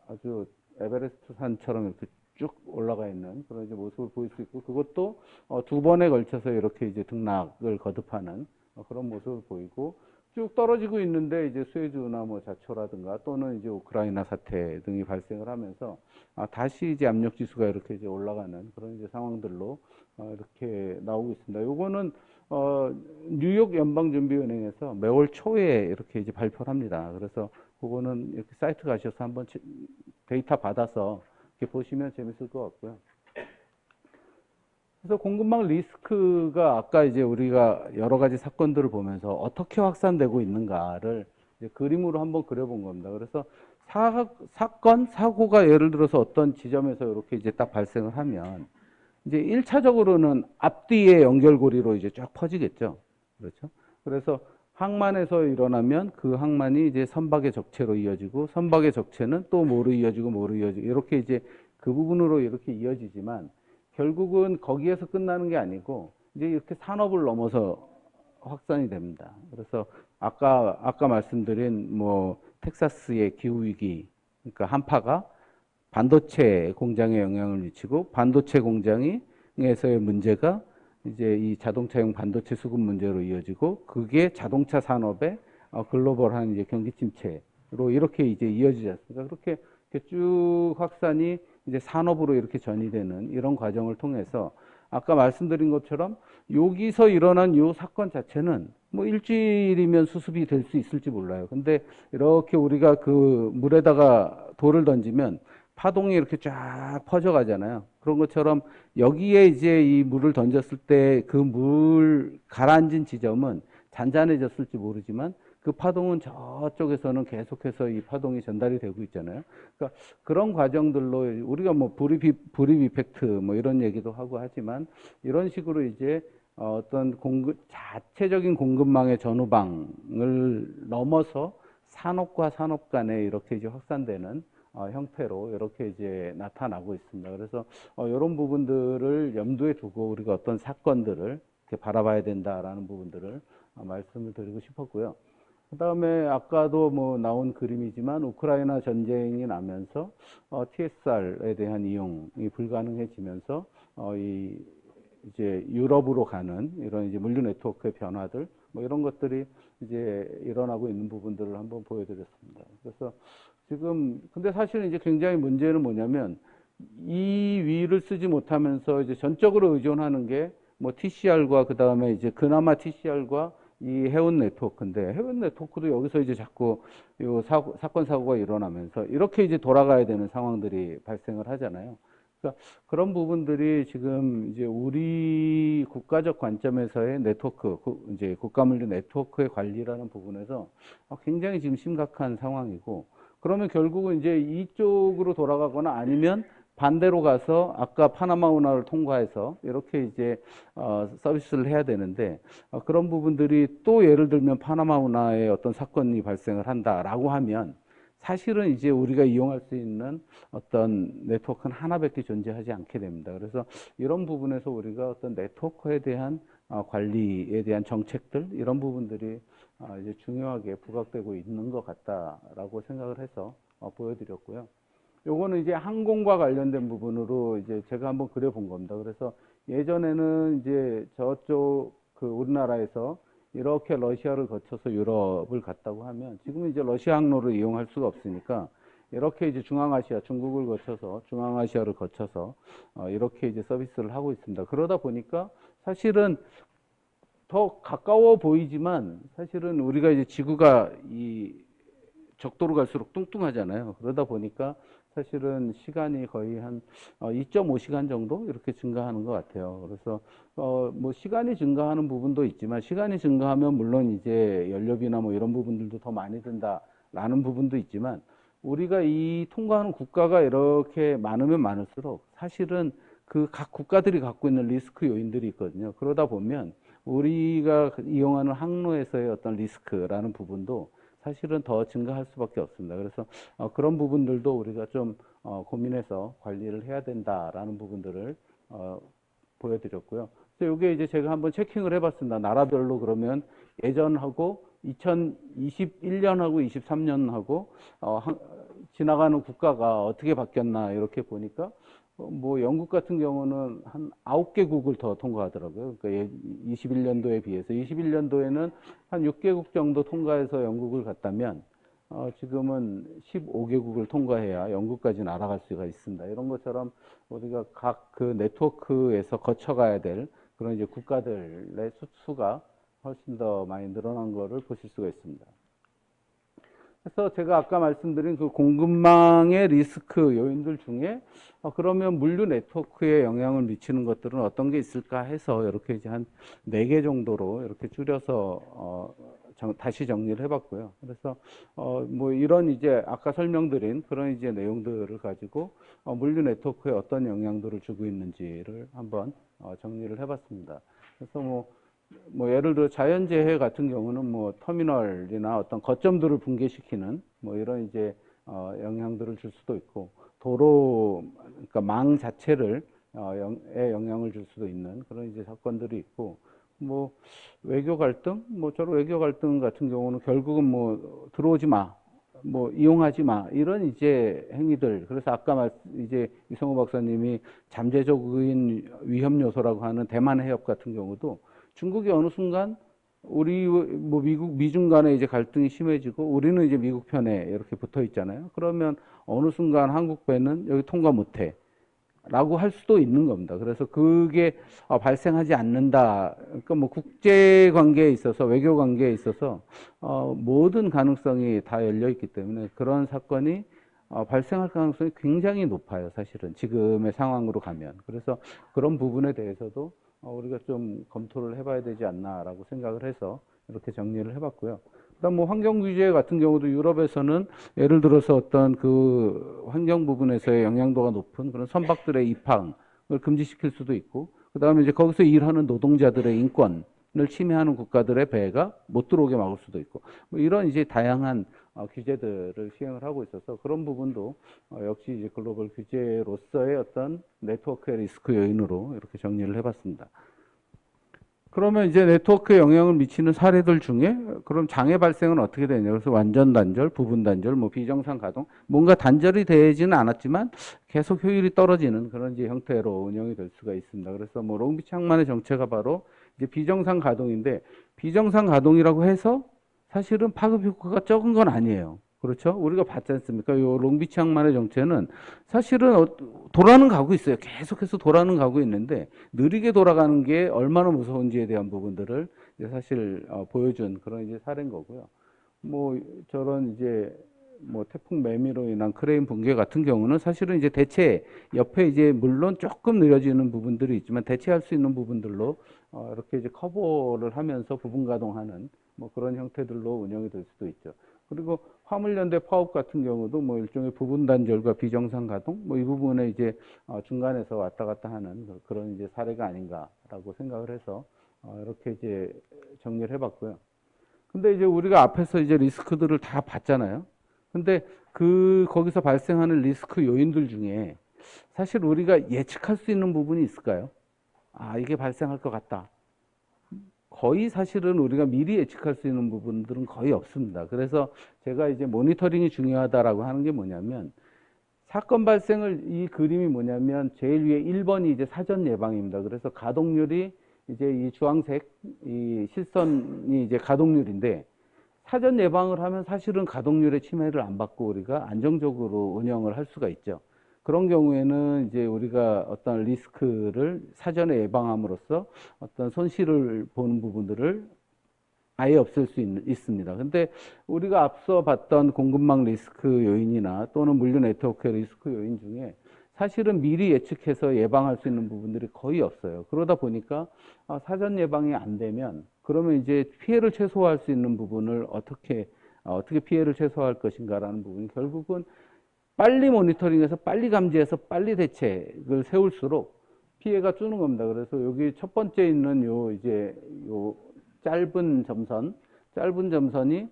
아주 에베레스트 산처럼 이렇게 쭉 올라가 있는 그런 이제 모습을 보일 수 있고 그것도 두 번에 걸쳐서 이렇게 이제 등락을 거듭하는 그런 모습을 보이고 쭉 떨어지고 있는데 이제 수에즈나 뭐 자초라든가 또는 이제 우크라이나 사태 등이 발생을 하면서 다시 이제 압력 지수가 이렇게 이제 올라가는 그런 이제 상황들로 이렇게 나오고 있습니다. 요거는 뉴욕 연방준비은행에서 매월 초에 이렇게 이제 발표를 합니다. 그래서 그거는 이렇게 사이트 가셔서 한번 데이터 받아서 이렇게 보시면 재밌을 것 같고요. 그래서 공급망 리스크가 아까 이제 우리가 여러 가지 사건들을 보면서 어떻게 확산되고 있는가를 이제 그림으로 한번 그려본 겁니다. 그래서 사건, 사고가 예를 들어서 어떤 지점에서 이렇게 이제 딱 발생을 하면 이제 1차적으로는 앞뒤의 연결고리로 이제 쫙 퍼지겠죠. 그렇죠. 그래서 항만에서 일어나면 그 항만이 이제 선박의 적체로 이어지고 선박의 적체는 또 뭐로 이어지고 뭐로 이어지고 이렇게 이제 그 부분으로 이렇게 이어지지만 결국은 거기에서 끝나는 게 아니고 이제 이렇게 산업을 넘어서 확산이 됩니다. 그래서 아까 말씀드린 뭐 텍사스의 기후 위기, 그러니까 한파가 반도체 공장에 영향을 미치고 반도체 공장에서의 문제가 이제 이 자동차용 반도체 수급 문제로 이어지고 그게 자동차 산업의 글로벌한 이제 경기 침체로 이렇게 이제 이어지지 않습니까? 그렇게 쭉 확산이 이제 산업으로 이렇게 전이되는 이런 과정을 통해서 아까 말씀드린 것처럼 여기서 일어난 이 사건 자체는 뭐 일주일이면 수습이 될 수 있을지 몰라요. 근데 이렇게 우리가 그 물에다가 돌을 던지면 파동이 이렇게 쫙 퍼져가잖아요. 그런 것처럼 여기에 이제 이 물을 던졌을 때 그 물 가라앉은 지점은 잔잔해졌을지 모르지만 그 파동은 저쪽에서는 계속해서 이 파동이 전달이 되고 있잖아요. 그러니까 그런 과정들로 우리가 뭐 불입 이펙트 뭐 이런 얘기도 하고 하지만 이런 식으로 이제 어떤 자체적인 공급망의 전후방을 넘어서 산업과 산업 간에 이렇게 이제 확산되는 형태로 이렇게 이제 나타나고 있습니다. 그래서 이런 부분들을 염두에 두고 우리가 어떤 사건들을 이렇게 바라봐야 된다라는 부분들을 말씀을 드리고 싶었고요. 그다음에 아까도 뭐 나온 그림이지만 우크라이나 전쟁이 나면서 TSR에 대한 이용이 불가능해지면서 이제 유럽으로 가는 이런 이제 물류 네트워크의 변화들 뭐 이런 것들이 이제 일어나고 있는 부분들을 한번 보여드렸습니다. 그래서 지금 근데 사실은 이제 굉장히 문제는 뭐냐면 이 위를 쓰지 못하면서 이제 전적으로 의존하는 게 뭐 TCR과 그 다음에 이제 그나마 TCR과 이 해운 네트워크인데 해운 네트워크도 여기서 이제 자꾸 요 사건 사고가 일어나면서 이렇게 이제 돌아가야 되는 상황들이 발생을 하잖아요. 그러니까 그런 부분들이 지금 이제 우리 국가적 관점에서의 네트워크, 이제 국가물류 네트워크의 관리라는 부분에서 굉장히 지금 심각한 상황이고, 그러면 결국은 이제 이쪽으로 돌아가거나 아니면 반대로 가서 아까 파나마 운하를 통과해서 이렇게 이제 서비스를 해야 되는데 그런 부분들이 또 예를 들면 파나마 운하에 어떤 사건이 발생을 한다라고 하면 사실은 이제 우리가 이용할 수 있는 어떤 네트워크는 하나밖에 존재하지 않게 됩니다. 그래서 이런 부분에서 우리가 어떤 네트워크에 대한 관리에 대한 정책들 이런 부분들이 이제 중요하게 부각되고 있는 것 같다라고 생각을 해서 보여드렸고요. 요거는 이제 항공과 관련된 부분으로 이제 제가 한번 그려본 겁니다. 그래서 예전에는 이제 저쪽 그 우리나라에서 이렇게 러시아를 거쳐서 유럽을 갔다고 하면 지금은 이제 러시아 항로를 이용할 수가 없으니까 이렇게 이제 중앙아시아, 중국을 거쳐서 중앙아시아를 거쳐서 이렇게 이제 서비스를 하고 있습니다. 그러다 보니까 사실은 더 가까워 보이지만 사실은 우리가 이제 지구가 이 적도로 갈수록 뚱뚱하잖아요. 그러다 보니까 사실은 시간이 거의 한 2.5시간 정도 이렇게 증가하는 것 같아요. 그래서 뭐 시간이 증가하는 부분도 있지만 시간이 증가하면 물론 이제 연료비나 뭐 이런 부분들도 더 많이 든다라는 부분도 있지만 우리가 이 통과하는 국가가 이렇게 많으면 많을수록 사실은 그 각 국가들이 갖고 있는 리스크 요인들이 있거든요. 그러다 보면 우리가 이용하는 항로에서의 어떤 리스크라는 부분도 사실은 더 증가할 수밖에 없습니다. 그래서 그런 부분들도 우리가 좀 고민해서 관리를 해야 된다라는 부분들을 보여드렸고요. 그래서 이게 이제 제가 한번 체킹을 해봤습니다. 나라별로 그러면 예전하고 2021년하고 23년하고 지나가는 국가가 어떻게 바뀌었나 이렇게 보니까 뭐 영국 같은 경우는 한 9개국을 더 통과하더라고요. 그러니까 21년도에 비해서 21년도에는 한 6개국 정도 통과해서 영국을 갔다면 지금은 15개국을 통과해야 영국까지 날아갈 수가 있습니다. 이런 것처럼 우리가 각 그 네트워크에서 거쳐가야 될 그런 이제 국가들의 수가 훨씬 더 많이 늘어난 것을 보실 수가 있습니다. 그래서 제가 아까 말씀드린 그 공급망의 리스크 요인들 중에 그러면 물류 네트워크에 영향을 미치는 것들은 어떤 게 있을까 해서 이렇게 이제 한 4개 정도로 이렇게 줄여서 다시 정리를 해봤고요. 그래서 뭐 이런 이제 아까 설명드린 그런 이제 내용들을 가지고 물류 네트워크에 어떤 영향들을 주고 있는지를 한번 정리를 해봤습니다. 그래서 뭐 예를 들어 자연재해 같은 경우는 뭐 터미널이나 어떤 거점들을 붕괴시키는 뭐 이런 이제 영향들을 줄 수도 있고 도로 그러니까 망 자체를 영향을 줄 수도 있는 그런 이제 사건들이 있고 뭐 외교 갈등 뭐 저런 외교 갈등 같은 경우는 결국은 뭐 들어오지 마 뭐 이용하지 마 이런 이제 행위들. 그래서 아까 이제 이성호 박사님이 잠재적인 위험 요소라고 하는 대만 해협 같은 경우도 중국이 어느 순간 우리 뭐 미중 간에 이제 갈등이 심해지고 우리는 이제 미국 편에 이렇게 붙어 있잖아요. 그러면 어느 순간 한국 배는 여기 통과 못해. 라고 할 수도 있는 겁니다. 그래서 그게 발생하지 않는다. 그러니까 뭐 국제 관계에 있어서 외교 관계에 있어서 모든 가능성이 다 열려 있기 때문에 그런 사건이 발생할 가능성이 굉장히 높아요. 사실은 지금의 상황으로 가면. 그래서 그런 부분에 대해서도 우리가 좀 검토를 해봐야 되지 않나라고 생각을 해서 이렇게 정리를 해봤고요. 그다음 뭐 환경 규제 같은 경우도 유럽에서는 예를 들어서 어떤 그 환경 부분에서의 영향도가 높은 그런 선박들의 입항을 금지시킬 수도 있고, 그다음에 이제 거기서 일하는 노동자들의 인권을 침해하는 국가들의 배가 못 들어오게 막을 수도 있고, 뭐 이런 이제 다양한 규제들을 시행을 하고 있어서 그런 부분도 역시 이제 글로벌 규제로서의 어떤 네트워크의 리스크 요인으로 이렇게 정리를 해봤습니다. 그러면 이제 네트워크에 영향을 미치는 사례들 중에 그럼 장애 발생은 어떻게 되냐. 그래서 완전 단절, 부분 단절, 뭐 비정상 가동, 뭔가 단절이 되지는 않았지만 계속 효율이 떨어지는 그런 이제 형태로 운영이 될 수가 있습니다. 그래서 뭐 롱비치 항만의 정체가 바로 이제 비정상 가동인데, 비정상 가동이라고 해서 사실은 파급 효과가 적은 건 아니에요. 그렇죠? 우리가 봤지 않습니까? 요 롱비치 항만의 정체는 사실은 돌아는 가고 있어요. 계속해서 돌아는 가고 있는데 느리게 돌아가는 게 얼마나 무서운지에 대한 부분들을 이제 사실 보여준 그런 이제 사례인 거고요. 뭐 저런 이제 뭐 태풍 매미로 인한 크레인 붕괴 같은 경우는 사실은 이제 대체 옆에 이제 물론 조금 느려지는 부분들이 있지만 대체할 수 있는 부분들로 이렇게 이제 커버를 하면서 부분 가동하는 뭐 그런 형태들로 운영이 될 수도 있죠. 그리고 화물연대 파업 같은 경우도 뭐 일종의 부분 단절과 비정상 가동 뭐 이 부분에 이제 중간에서 왔다 갔다 하는 그런 이제 사례가 아닌가라고 생각을 해서 이렇게 이제 정리를 해봤고요. 근데 이제 우리가 앞에서 이제 리스크들을 다 봤잖아요. 근데 거기서 발생하는 리스크 요인들 중에 사실 우리가 예측할 수 있는 부분이 있을까요? 아, 이게 발생할 것 같다. 거의 사실은 우리가 미리 예측할 수 있는 부분들은 거의 없습니다. 그래서 제가 이제 모니터링이 중요하다라고 하는 게 뭐냐면, 사건 발생을 이 그림이 뭐냐면 제일 위에 1번이 이제 사전 예방입니다. 그래서 가동률이 이제 이 주황색 이 실선이 이제 가동률인데, 사전 예방을 하면 사실은 가동률의 침해를 안 받고 우리가 안정적으로 운영을 할 수가 있죠. 그런 경우에는 이제 우리가 어떤 리스크를 사전에 예방함으로써 어떤 손실을 보는 부분들을 아예 없앨 수 있습니다. 근데 우리가 앞서 봤던 공급망 리스크 요인이나 또는 물류 네트워크 리스크 요인 중에 사실은 미리 예측해서 예방할 수 있는 부분들이 거의 없어요. 그러다 보니까 사전 예방이 안 되면 그러면 이제 피해를 최소화할 수 있는 부분을 어떻게 피해를 최소화할 것인가라는 부분이 결국은 빨리 모니터링해서 빨리 감지해서 빨리 대책을 세울수록 피해가 주는 겁니다. 그래서 여기 첫 번째 있는 요 짧은 점선이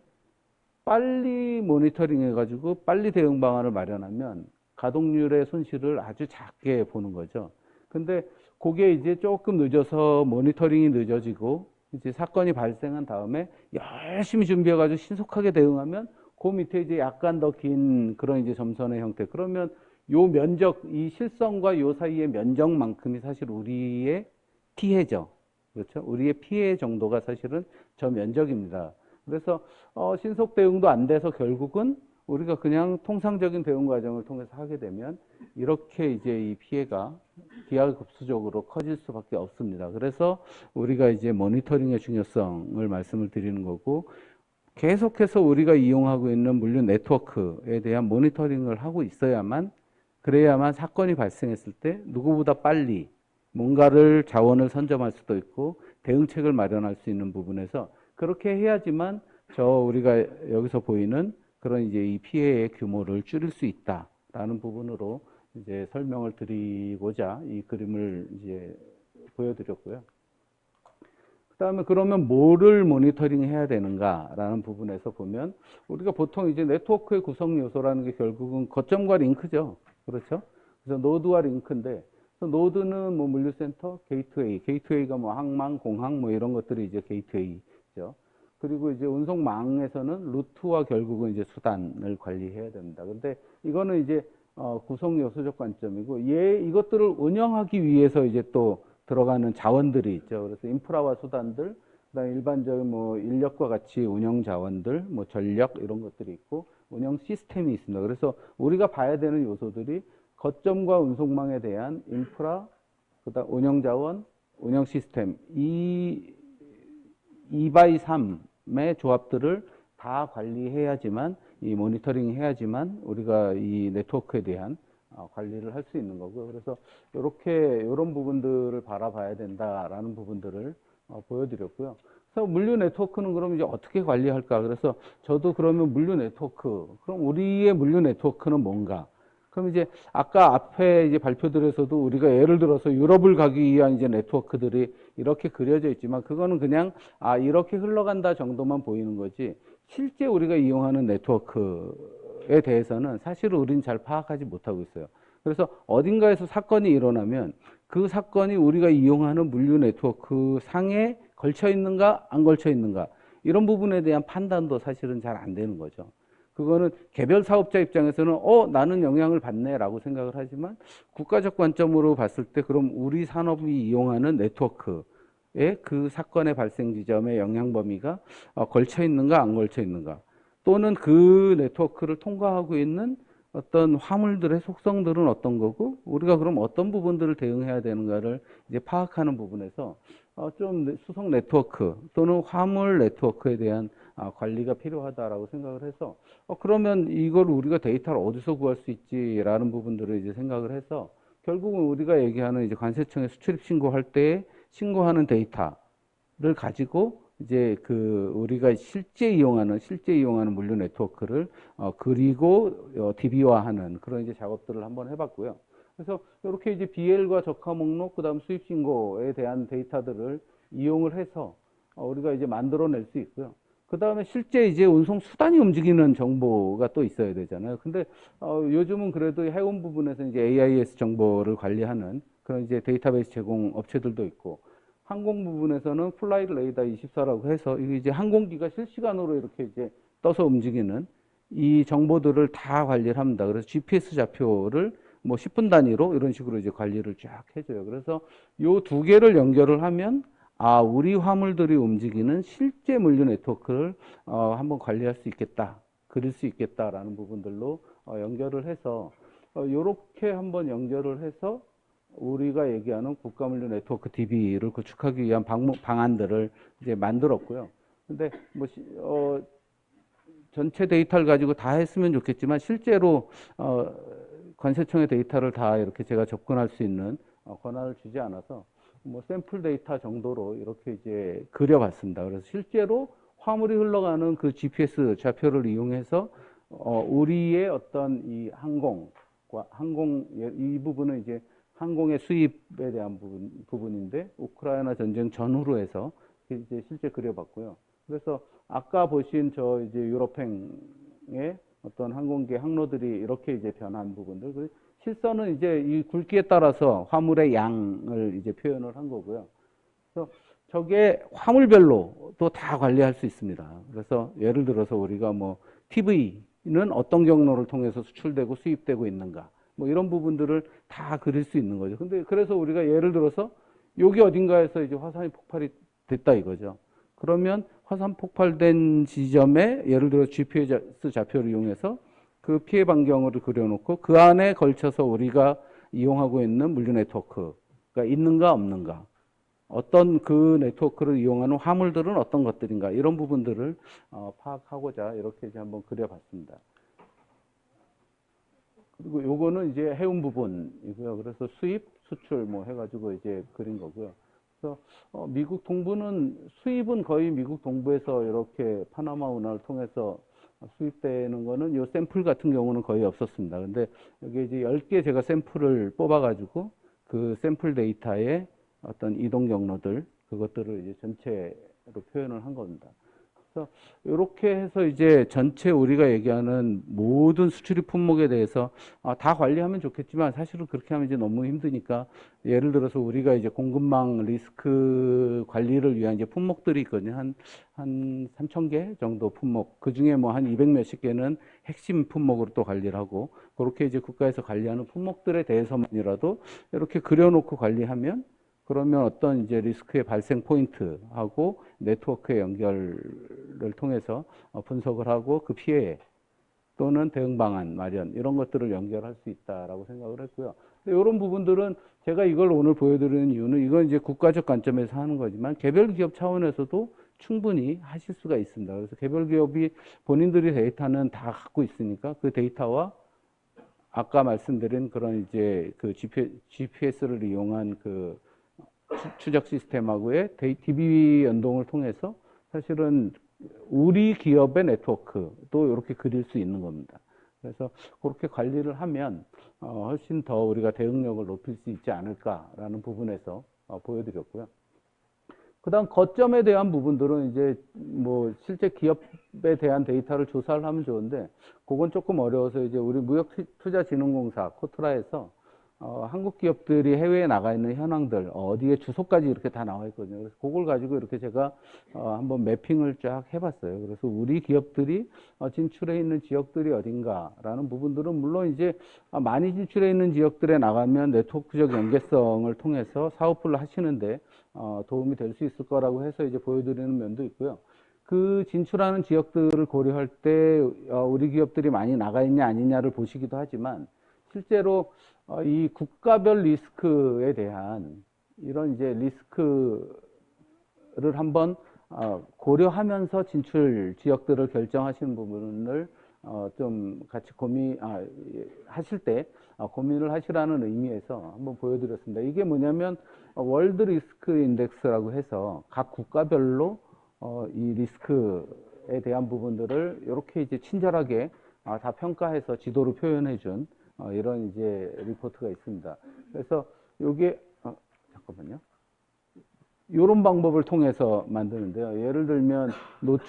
빨리 모니터링 해가지고 빨리 대응 방안을 마련하면 가동률의 손실을 아주 작게 보는 거죠. 근데 그게 이제 조금 늦어서 모니터링이 늦어지고 이제 사건이 발생한 다음에 열심히 준비해가지고 신속하게 대응하면 그 밑에 이제 약간 더 긴 그런 이제 점선의 형태. 그러면 요 면적, 이 실선과 요 사이의 면적만큼이 사실 우리의 피해죠. 그렇죠? 우리의 피해 정도가 사실은 저 면적입니다. 그래서 신속 대응도 안 돼서 결국은 우리가 그냥 통상적인 대응 과정을 통해서 하게 되면 이렇게 이제 이 피해가 기하급수적으로 커질 수밖에 없습니다. 그래서 우리가 이제 모니터링의 중요성을 말씀을 드리는 거고, 계속해서 우리가 이용하고 있는 물류 네트워크에 대한 모니터링을 하고 있어야만, 그래야만 사건이 발생했을 때 누구보다 빨리 뭔가를 자원을 선점할 수도 있고 대응책을 마련할 수 있는 부분에서 그렇게 해야지만 우리가 여기서 보이는 그런 이제 이 피해의 규모를 줄일 수 있다라는 부분으로 이제 설명을 드리고자 이 그림을 이제 보여드렸고요. 그다음에 그러면 뭐를 모니터링 해야 되는가라는 부분에서 보면 우리가 보통 이제 네트워크의 구성 요소라는 게 결국은 거점과 링크죠. 그렇죠? 그래서 노드와 링크인데, 노드는 뭐 물류센터, 게이트웨이가 뭐 항만, 공항 뭐 이런 것들이 이제 게이트웨이죠. 그리고 이제 운송망에서는 루트와 결국은 이제 수단을 관리해야 됩니다. 근데 이거는 이제 구성 요소적 관점이고, 이것들을 운영하기 위해서 이제 또 들어가는 자원들이 있죠. 그래서 인프라와 수단들, 그다음에 일반적인 뭐 인력과 같이 운영 자원들, 뭐 전력 이런 것들이 있고 운영 시스템이 있습니다. 그래서 우리가 봐야 되는 요소들이 거점과 운송망에 대한 인프라, 그다음 운영 자원, 운영 시스템, 이 2x 3의 조합들을 다 관리해야지만, 이 모니터링 해야지만 우리가 이 네트워크에 대한 관리를 할 수 있는 거고요. 그래서 이런 부분들을 바라봐야 된다라는 부분들을 보여드렸고요. 그래서 물류 네트워크는 그럼 이제 어떻게 관리할까? 그래서 저도 그러면 물류 네트워크, 그럼 우리의 물류 네트워크는 뭔가? 그럼 이제 아까 앞에 이제 발표들에서도 우리가 예를 들어서 유럽을 가기 위한 이제 네트워크들이 이렇게 그려져 있지만, 그거는 그냥 이렇게 흘러간다 정도만 보이는 거지, 실제 우리가 이용하는 네트워크에 대해서는 사실은 우리는 잘 파악하지 못하고 있어요. 그래서 어딘가에서 사건이 일어나면 그 사건이 우리가 이용하는 물류 네트워크 상에 걸쳐 있는가 안 걸쳐 있는가, 이런 부분에 대한 판단도 사실은 잘 안 되는 거죠. 그거는 개별 사업자 입장에서는 나는 영향을 받네라고 생각을 하지만, 국가적 관점으로 봤을 때 그럼 우리 산업이 이용하는 네트워크에 그 사건의 발생 지점의 영향 범위가 걸쳐 있는가 안 걸쳐 있는가, 또는 그 네트워크를 통과하고 있는 어떤 화물들의 속성들은 어떤 거고, 우리가 그럼 어떤 부분들을 대응해야 되는가를 이제 파악하는 부분에서 좀 수송 네트워크 또는 화물 네트워크에 대한 관리가 필요하다라고 생각을 해서, 그러면 이걸 우리가 데이터를 어디서 구할 수 있지라는 부분들을 이제 생각을 해서, 결국은 우리가 얘기하는 이제 관세청에 수출입 신고할 때 신고하는 데이터를 가지고 이제 우리가 실제 이용하는 물류 네트워크를 그리고 DB화하는 그런 이제 작업들을 한번 해봤고요. 그래서 이렇게 이제 BL과 적화 목록, 그다음 수입 신고에 대한 데이터들을 이용을 해서 우리가 이제 만들어낼 수 있고요. 그 다음에 실제 이제 운송 수단이 움직이는 정보가 또 있어야 되잖아요. 근데 요즘은 그래도 해운 부분에서 이제 AIS 정보를 관리하는 그런 이제 데이터베이스 제공 업체들도 있고, 항공 부분에서는 플라이 레이더 24라고 해서 이게 이제 항공기가 실시간으로 이렇게 이제 떠서 움직이는 이 정보들을 다 관리를 합니다. 그래서 GPS 좌표를 뭐 10분 단위로 이런 식으로 이제 관리를 쫙 해줘요. 그래서 요 두 개를 연결을 하면 우리 화물들이 움직이는 실제 물류 네트워크를 한번 관리할 수 있겠다, 그릴 수 있겠다라는 부분들로 연결을 해서 요렇게 한번 연결을 해서 우리가 얘기하는 국가물류 네트워크 DB를 구축하기 위한 방안들을 이제 만들었고요. 근데 뭐 전체 데이터를 가지고 다 했으면 좋겠지만, 실제로 관세청의 데이터를 다 이렇게 제가 접근할 수 있는 권한을 주지 않아서 뭐 샘플 데이터 정도로 이렇게 이제 그려봤습니다. 그래서 실제로 화물이 흘러가는 그 GPS 좌표를 이용해서 우리의 어떤 이 이 부분은 이제 항공의 수입에 대한 부분인데, 우크라이나 전쟁 전후로 해서 이제 실제 그려봤고요. 그래서 아까 보신 저 이제 유럽행의 어떤 항공기 항로들이 이렇게 이제 변한 부분들, 실선은 이제 이 굵기에 따라서 화물의 양을 이제 표현을 한 거고요. 그래서 저게 화물별로 또 다 관리할 수 있습니다. 그래서 예를 들어서 우리가 뭐 TV는 어떤 경로를 통해서 수출되고 수입되고 있는가, 뭐 이런 부분들을 다 그릴 수 있는 거죠. 근데 그래서 우리가 예를 들어서 여기 어딘가에서 이제 화산이 폭발이 됐다 이거죠. 그러면 화산 폭발된 지점에 예를 들어 GPS 좌표를 이용해서 그 피해 반경을 그려놓고 그 안에 걸쳐서 우리가 이용하고 있는 물류 네트워크가 있는가 없는가, 어떤 그 네트워크를 이용하는 화물들은 어떤 것들인가, 이런 부분들을 파악하고자 이렇게 이제 한번 그려봤습니다. 그리고 요거는 이제 해운 부분이고요. 그래서 수입, 수출 뭐 해가지고 이제 그린 거고요. 그래서 미국 동부는, 수입은 거의 미국 동부에서 이렇게 파나마 운하를 통해서 수입되는 거는 요 샘플 같은 경우는 거의 없었습니다. 근데 여기 이제 10개 제가 샘플을 뽑아가지고 그 샘플 데이터의 어떤 이동 경로들, 그것들을 이제 전체로 표현을 한 겁니다. 그래서 이렇게 해서 이제 전체 우리가 얘기하는 모든 수출입 품목에 대해서 다 관리하면 좋겠지만 사실은 그렇게 하면 이제 너무 힘드니까 예를 들어서 우리가 이제 공급망 리스크 관리를 위한 이제 품목들이 있거든요. 한 3,000개 정도 품목. 그 중에 뭐 한 200 몇십 개는 핵심 품목으로 또 관리를 하고 그렇게 이제 국가에서 관리하는 품목들에 대해서만이라도 이렇게 그려놓고 관리하면 그러면 어떤 이제 리스크의 발생 포인트하고 네트워크의 연결을 통해서 분석을 하고 그 피해 또는 대응 방안 마련 이런 것들을 연결할 수 있다라고 생각을 했고요. 근데 이런 부분들은 제가 이걸 오늘 보여드리는 이유는 이건 이제 국가적 관점에서 하는 거지만 개별 기업 차원에서도 충분히 하실 수가 있습니다. 그래서 개별 기업이 본인들이 데이터는 다 갖고 있으니까 그 데이터와 아까 말씀드린 그런 이제 그 GPS를 이용한 그 추적 시스템하고의 DB 연동을 통해서 사실은 우리 기업의 네트워크도 이렇게 그릴 수 있는 겁니다. 그래서 그렇게 관리를 하면 훨씬 더 우리가 대응력을 높일 수 있지 않을까라는 부분에서 보여드렸고요. 그다음 거점에 대한 부분들은 이제 뭐 실제 기업에 대한 데이터를 조사를 하면 좋은데 그건 조금 어려워서 이제 우리 무역투자진흥공사 코트라에서 한국 기업들이 해외에 나가 있는 현황들 어디에 주소까지 이렇게 다 나와 있거든요. 그래서 그걸 가지고 이렇게 제가 한번 매핑을 쫙 해봤어요. 그래서 우리 기업들이 진출해 있는 지역들이 어딘가라는 부분들은 물론 이제 많이 진출해 있는 지역들에 나가면 네트워크적 연계성을 통해서 사업을 하시는데 도움이 될 수 있을 거라고 해서 이제 보여드리는 면도 있고요. 그 진출하는 지역들을 고려할 때 우리 기업들이 많이 나가 있냐 아니냐를 보시기도 하지만 실제로 이 국가별 리스크에 대한 이런 이제 리스크를 한번 고려하면서 진출 지역들을 결정하시는 부분을 좀 같이 하실 때 고민을 하시라는 의미에서 한번 보여드렸습니다. 이게 뭐냐면 월드 리스크 인덱스라고 해서 각 국가별로 이 리스크에 대한 부분들을 이렇게 이제 친절하게 다 평가해서 지도로 표현해 준 이런 이제 리포트가 있습니다. 그래서 요게 잠깐만요. 이런 방법을 통해서 만드는데요. 예를 들면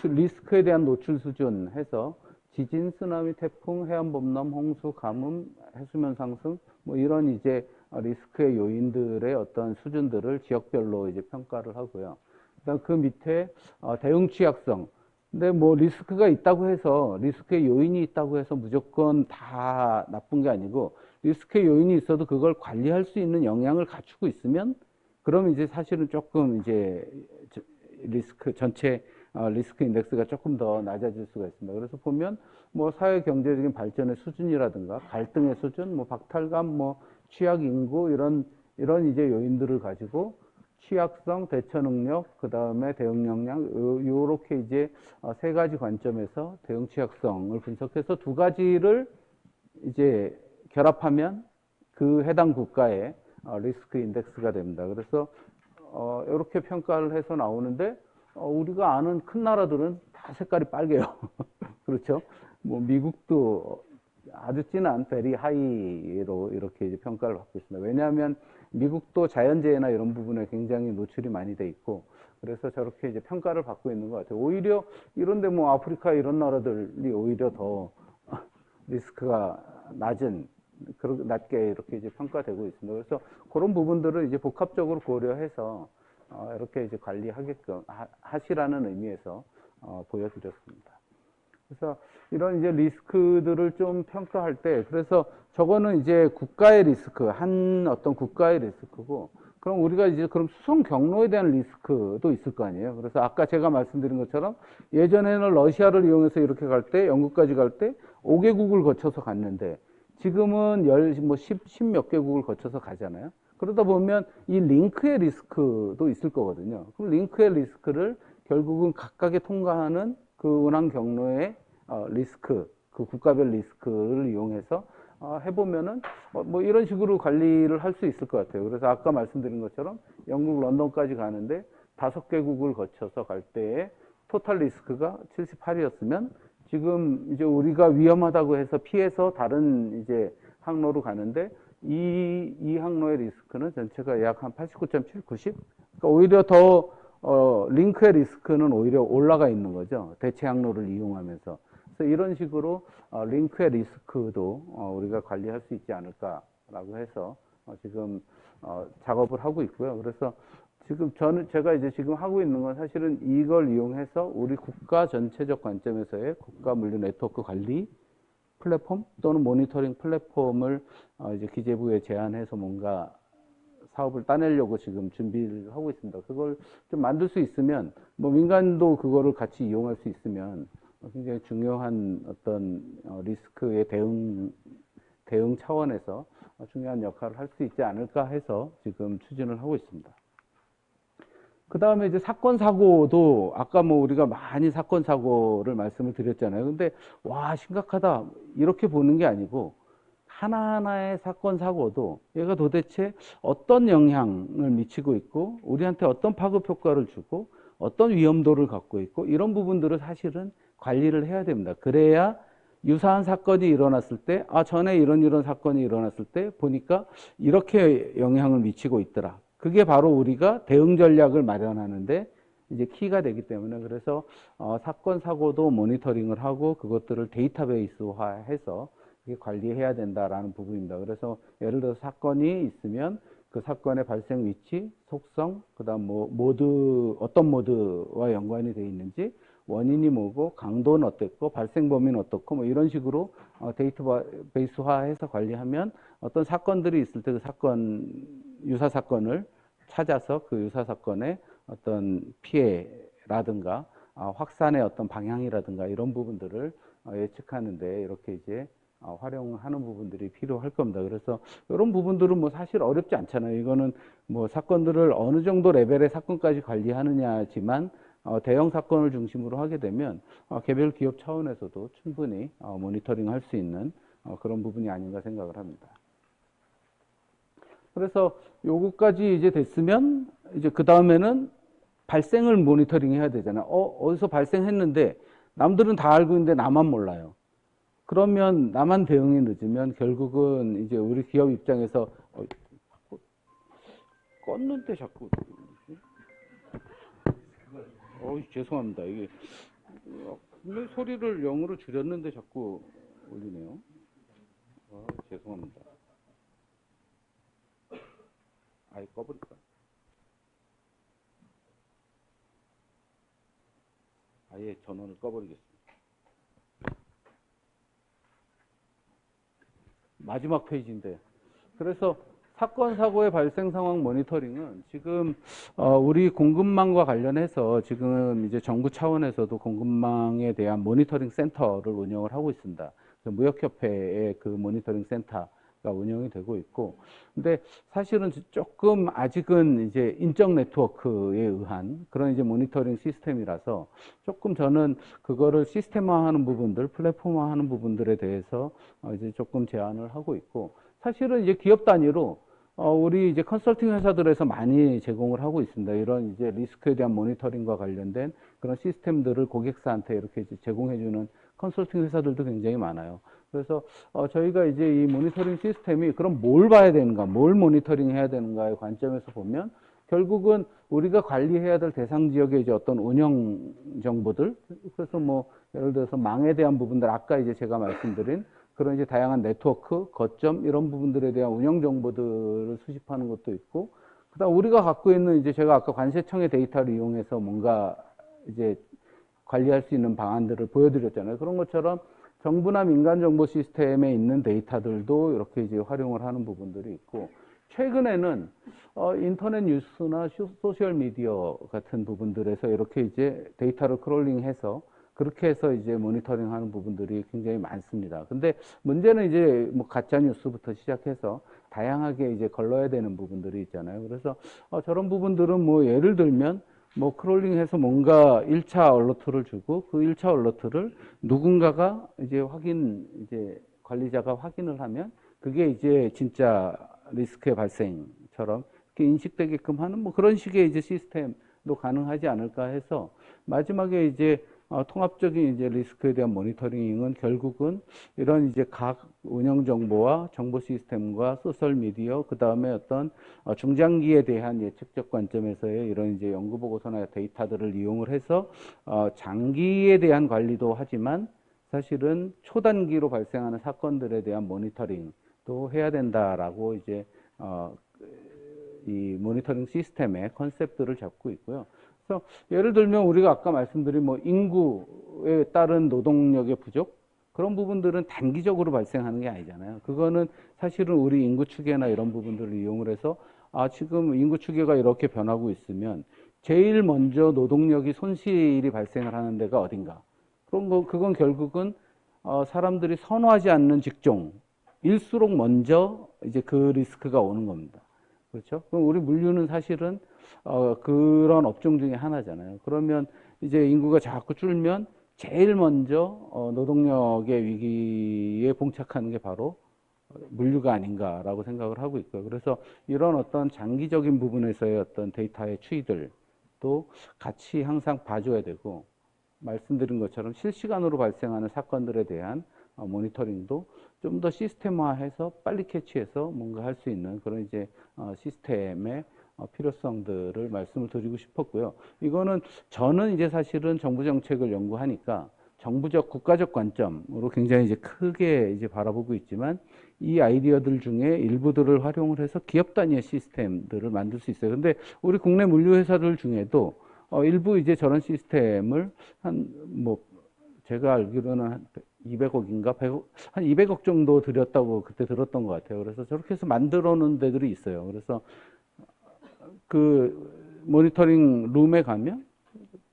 리스크에 대한 노출 수준 해서 지진, 쓰나미, 태풍, 해안범람, 홍수, 가뭄, 해수면 상승 뭐 이런 이제 리스크의 요인들의 어떤 수준들을 지역별로 이제 평가를 하고요. 그다음 그 밑에 대응 취약성. 근데 뭐 리스크가 있다고 해서 리스크의 요인이 있다고 해서 무조건 다 나쁜 게 아니고 리스크의 요인이 있어도 그걸 관리할 수 있는 역량을 갖추고 있으면 그럼 이제 사실은 조금 이제 리스크 전체 리스크 인덱스가 조금 더 낮아질 수가 있습니다. 그래서 보면 뭐 사회 경제적인 발전의 수준이라든가 갈등의 수준, 뭐 박탈감, 뭐 취약 인구 이런 이제 요인들을 가지고 취약성, 대처 능력, 그 다음에 대응 역량, 요렇게 이제 세 가지 관점에서 대응 취약성을 분석해서 두 가지를 이제 결합하면 그 해당 국가의 리스크 인덱스가 됩니다. 그래서 이렇게 평가를 해서 나오는데 우리가 아는 큰 나라들은 다 색깔이 빨개요. 그렇죠? 뭐 미국도 아주 진한 베리 하이로 이렇게 이제 평가를 받고 있습니다. 왜냐하면 미국도 자연재해나 이런 부분에 굉장히 노출이 많이 돼 있고 그래서 저렇게 이제 평가를 받고 있는 것 같아요. 오히려 이런데 뭐 아프리카 이런 나라들이 오히려 더 리스크가 낮게 이렇게 이제 평가되고 있습니다. 그래서 그런 부분들을 이제 복합적으로 고려해서 이렇게 이제 관리하게끔 하시라는 의미에서 보여드렸습니다. 그래서 이런 이제 리스크들을 좀 평가할 때, 그래서 저거는 이제 국가의 리스크, 한 어떤 국가의 리스크고, 그럼 우리가 이제 그럼 수송 경로에 대한 리스크도 있을 거 아니에요. 그래서 아까 제가 말씀드린 것처럼 예전에는 러시아를 이용해서 이렇게 갈 때, 영국까지 갈 때 5개국을 거쳐서 갔는데, 지금은 10 몇 개국을 거쳐서 가잖아요. 그러다 보면 이 링크의 리스크도 있을 거거든요. 그럼 링크의 리스크를 결국은 각각의 통과하는 그 운항 경로의 리스크, 그 국가별 리스크를 이용해서 해보면은 뭐 이런 식으로 관리를 할 수 있을 것 같아요. 그래서 아까 말씀드린 것처럼 영국 런던까지 가는데 5개국을 거쳐서 갈 때의 토탈 리스크가 78이었으면 지금 이제 우리가 위험하다고 해서 피해서 다른 이제 항로로 가는데 이 항로의 리스크는 전체가 약 한 89.7, 90? 그러니까 오히려 더 링크의 리스크는 오히려 올라가 있는 거죠. 대체 항로를 이용하면서. 그래서 이런 식으로 링크의 리스크도 우리가 관리할 수 있지 않을까라고 해서 지금 작업을 하고 있고요. 그래서 지금 제가 이제 지금 하고 있는 건 사실은 이걸 이용해서 우리 국가 전체적 관점에서의 국가 물류 네트워크 관리 플랫폼 또는 모니터링 플랫폼을 이제 기재부에 제안해서 뭔가 사업을 따내려고 지금 준비를 하고 있습니다. 그걸 좀 만들 수 있으면 뭐 민간도 그거를 같이 이용할 수 있으면 굉장히 중요한 어떤 리스크의 대응 차원에서 중요한 역할을 할 수 있지 않을까 해서 지금 추진을 하고 있습니다. 그 다음에 이제 사건 사고도 아까 뭐 우리가 많이 사건 사고를 말씀을 드렸잖아요. 근데 와 심각하다 이렇게 보는 게 아니고 하나하나의 사건 사고도 얘가 도대체 어떤 영향을 미치고 있고 우리한테 어떤 파급 효과를 주고 어떤 위험도를 갖고 있고 이런 부분들을 사실은 관리를 해야 됩니다. 그래야 유사한 사건이 일어났을 때 전에 이런 사건이 일어났을 때 보니까 이렇게 영향을 미치고 있더라. 그게 바로 우리가 대응 전략을 마련하는데 이제 키가 되기 때문에 그래서 사건 사고도 모니터링을 하고 그것들을 데이터베이스화해서 관리해야 된다라는 부분입니다. 그래서 예를 들어 사건이 있으면 그 사건의 발생 위치, 속성, 그다음 뭐 모드 어떤 모드와 연관이 되어 있는지, 원인이 뭐고, 강도는 어땠고, 발생 범위는 어떻고, 뭐 이런 식으로 데이터베이스화해서 관리하면 어떤 사건들이 있을 때 그 사건 유사 사건을 찾아서 그 유사 사건의 어떤 피해라든가 확산의 어떤 방향이라든가 이런 부분들을 예측하는데 이렇게 이제 활용하는 부분들이 필요할 겁니다. 그래서 이런 부분들은 뭐 사실 어렵지 않잖아요. 이거는 뭐 사건들을 어느 정도 레벨의 사건까지 관리하느냐지만 대형 사건을 중심으로 하게 되면 개별 기업 차원에서도 충분히 모니터링 할 수 있는 그런 부분이 아닌가 생각을 합니다. 그래서 요거까지 이제 됐으면 이제 그 다음에는 발생을 모니터링 해야 되잖아요. 어디서 발생했는데 남들은 다 알고 있는데 나만 몰라요. 그러면 나만 대응이 늦으면 결국은 이제 우리 기업 입장에서 껐는데 자꾸 죄송합니다. 이게 분명히 소리를 0으로 줄였는데 자꾸 울리네요. 죄송합니다. 아예 꺼버릴까? 아예 전원을 꺼버리겠습니다. 마지막 페이지인데. 그래서 사건 사고의 발생 상황 모니터링은 지금 우리 공급망과 관련해서 지금 이제 정부 차원에서도 공급망에 대한 모니터링 센터를 운영을 하고 있습니다. 무역협회의 그 모니터링 센터가 운영이 되고 있고, 근데 사실은 조금 아직은 이제 인적 네트워크에 의한 그런 이제 모니터링 시스템이라서 조금 저는 그거를 시스템화하는 부분들, 플랫폼화하는 부분들에 대해서 이제 조금 제안을 하고 있고, 사실은 이제 기업 단위로 우리 이제 컨설팅 회사들에서 많이 제공을 하고 있습니다. 이런 이제 리스크에 대한 모니터링과 관련된 그런 시스템들을 고객사한테 이렇게 이제 제공해주는 컨설팅 회사들도 굉장히 많아요. 그래서 저희가 이제 이 모니터링 시스템이 그럼 뭘 봐야 되는가, 뭘 모니터링 해야 되는가의 관점에서 보면 결국은 우리가 관리해야 될 대상 지역의 이제 어떤 운영 정보들, 그래서 뭐 예를 들어서 망에 대한 부분들, 아까 이제 제가 말씀드린 그런 이제 다양한 네트워크, 거점 이런 부분들에 대한 운영 정보들을 수집하는 것도 있고, 그다음 우리가 갖고 있는 이제 제가 아까 관세청의 데이터를 이용해서 뭔가 이제 관리할 수 있는 방안들을 보여드렸잖아요. 그런 것처럼 정부나 민간 정보 시스템에 있는 데이터들도 이렇게 이제 활용을 하는 부분들이 있고, 최근에는 인터넷 뉴스나 소셜 미디어 같은 부분들에서 이렇게 이제 데이터를 크롤링해서 그렇게 해서 이제 모니터링 하는 부분들이 굉장히 많습니다. 근데 문제는 이제 뭐 가짜 뉴스부터 시작해서 다양하게 이제 걸러야 되는 부분들이 있잖아요. 그래서 저런 부분들은 뭐 예를 들면 뭐 크롤링해서 뭔가 1차 얼러트를 주고 그 1차 얼러트를 누군가가 이제 이제 관리자가 확인을 하면 그게 이제 진짜 리스크의 발생처럼 이렇게 인식되게끔 하는 뭐 그런 식의 이제 시스템도 가능하지 않을까 해서 마지막에 이제 통합적인 이제 리스크에 대한 모니터링은 결국은 이런 이제 각 운영 정보와 정보 시스템과 소셜 미디어, 그 다음에 어떤 중장기에 대한 예측적 관점에서의 이런 이제 연구 보고서나 데이터들을 이용을 해서 장기에 대한 관리도 하지만 사실은 초단기로 발생하는 사건들에 대한 모니터링도 해야 된다라고 이제 이 모니터링 시스템의 컨셉들을 잡고 있고요. 그래서 예를 들면 우리가 아까 말씀드린 뭐 인구에 따른 노동력의 부족, 그런 부분들은 단기적으로 발생하는 게 아니잖아요. 그거는 사실은 우리 인구 추계나 이런 부분들을 이용을 해서 지금 인구 추계가 이렇게 변하고 있으면 제일 먼저 노동력이 손실이 발생을 하는 데가 어딘가. 그건 결국은 사람들이 선호하지 않는 직종일수록 먼저 이제 그 리스크가 오는 겁니다. 그렇죠? 그럼 우리 물류는 사실은 그런 업종 중에 하나잖아요. 그러면 이제 인구가 자꾸 줄면 제일 먼저 노동력의 위기에 봉착하는 게 바로 물류가 아닌가라고 생각을 하고 있고요. 그래서 이런 어떤 장기적인 부분에서의 어떤 데이터의 추이들도 같이 항상 봐줘야 되고, 말씀드린 것처럼 실시간으로 발생하는 사건들에 대한 모니터링도 좀 더 시스템화해서 빨리 캐치해서 뭔가 할 수 있는 그런 이제 시스템의 필요성들을 말씀을 드리고 싶었고요. 이거는 저는 이제 사실은 정부 정책을 연구하니까 정부적 국가적 관점으로 굉장히 이제 크게 이제 바라보고 있지만, 이 아이디어들 중에 일부들을 활용을 해서 기업 단위의 시스템들을 만들 수 있어요. 근데 우리 국내 물류 회사들 중에도 일부 이제 저런 시스템을 제가 알기로는 한 200억인가 100억, 한 200억 정도 들였다고 그때 들었던 것 같아요. 그래서 저렇게 해서 만들어 놓은 데들이 있어요. 그래서 그 모니터링 룸에 가면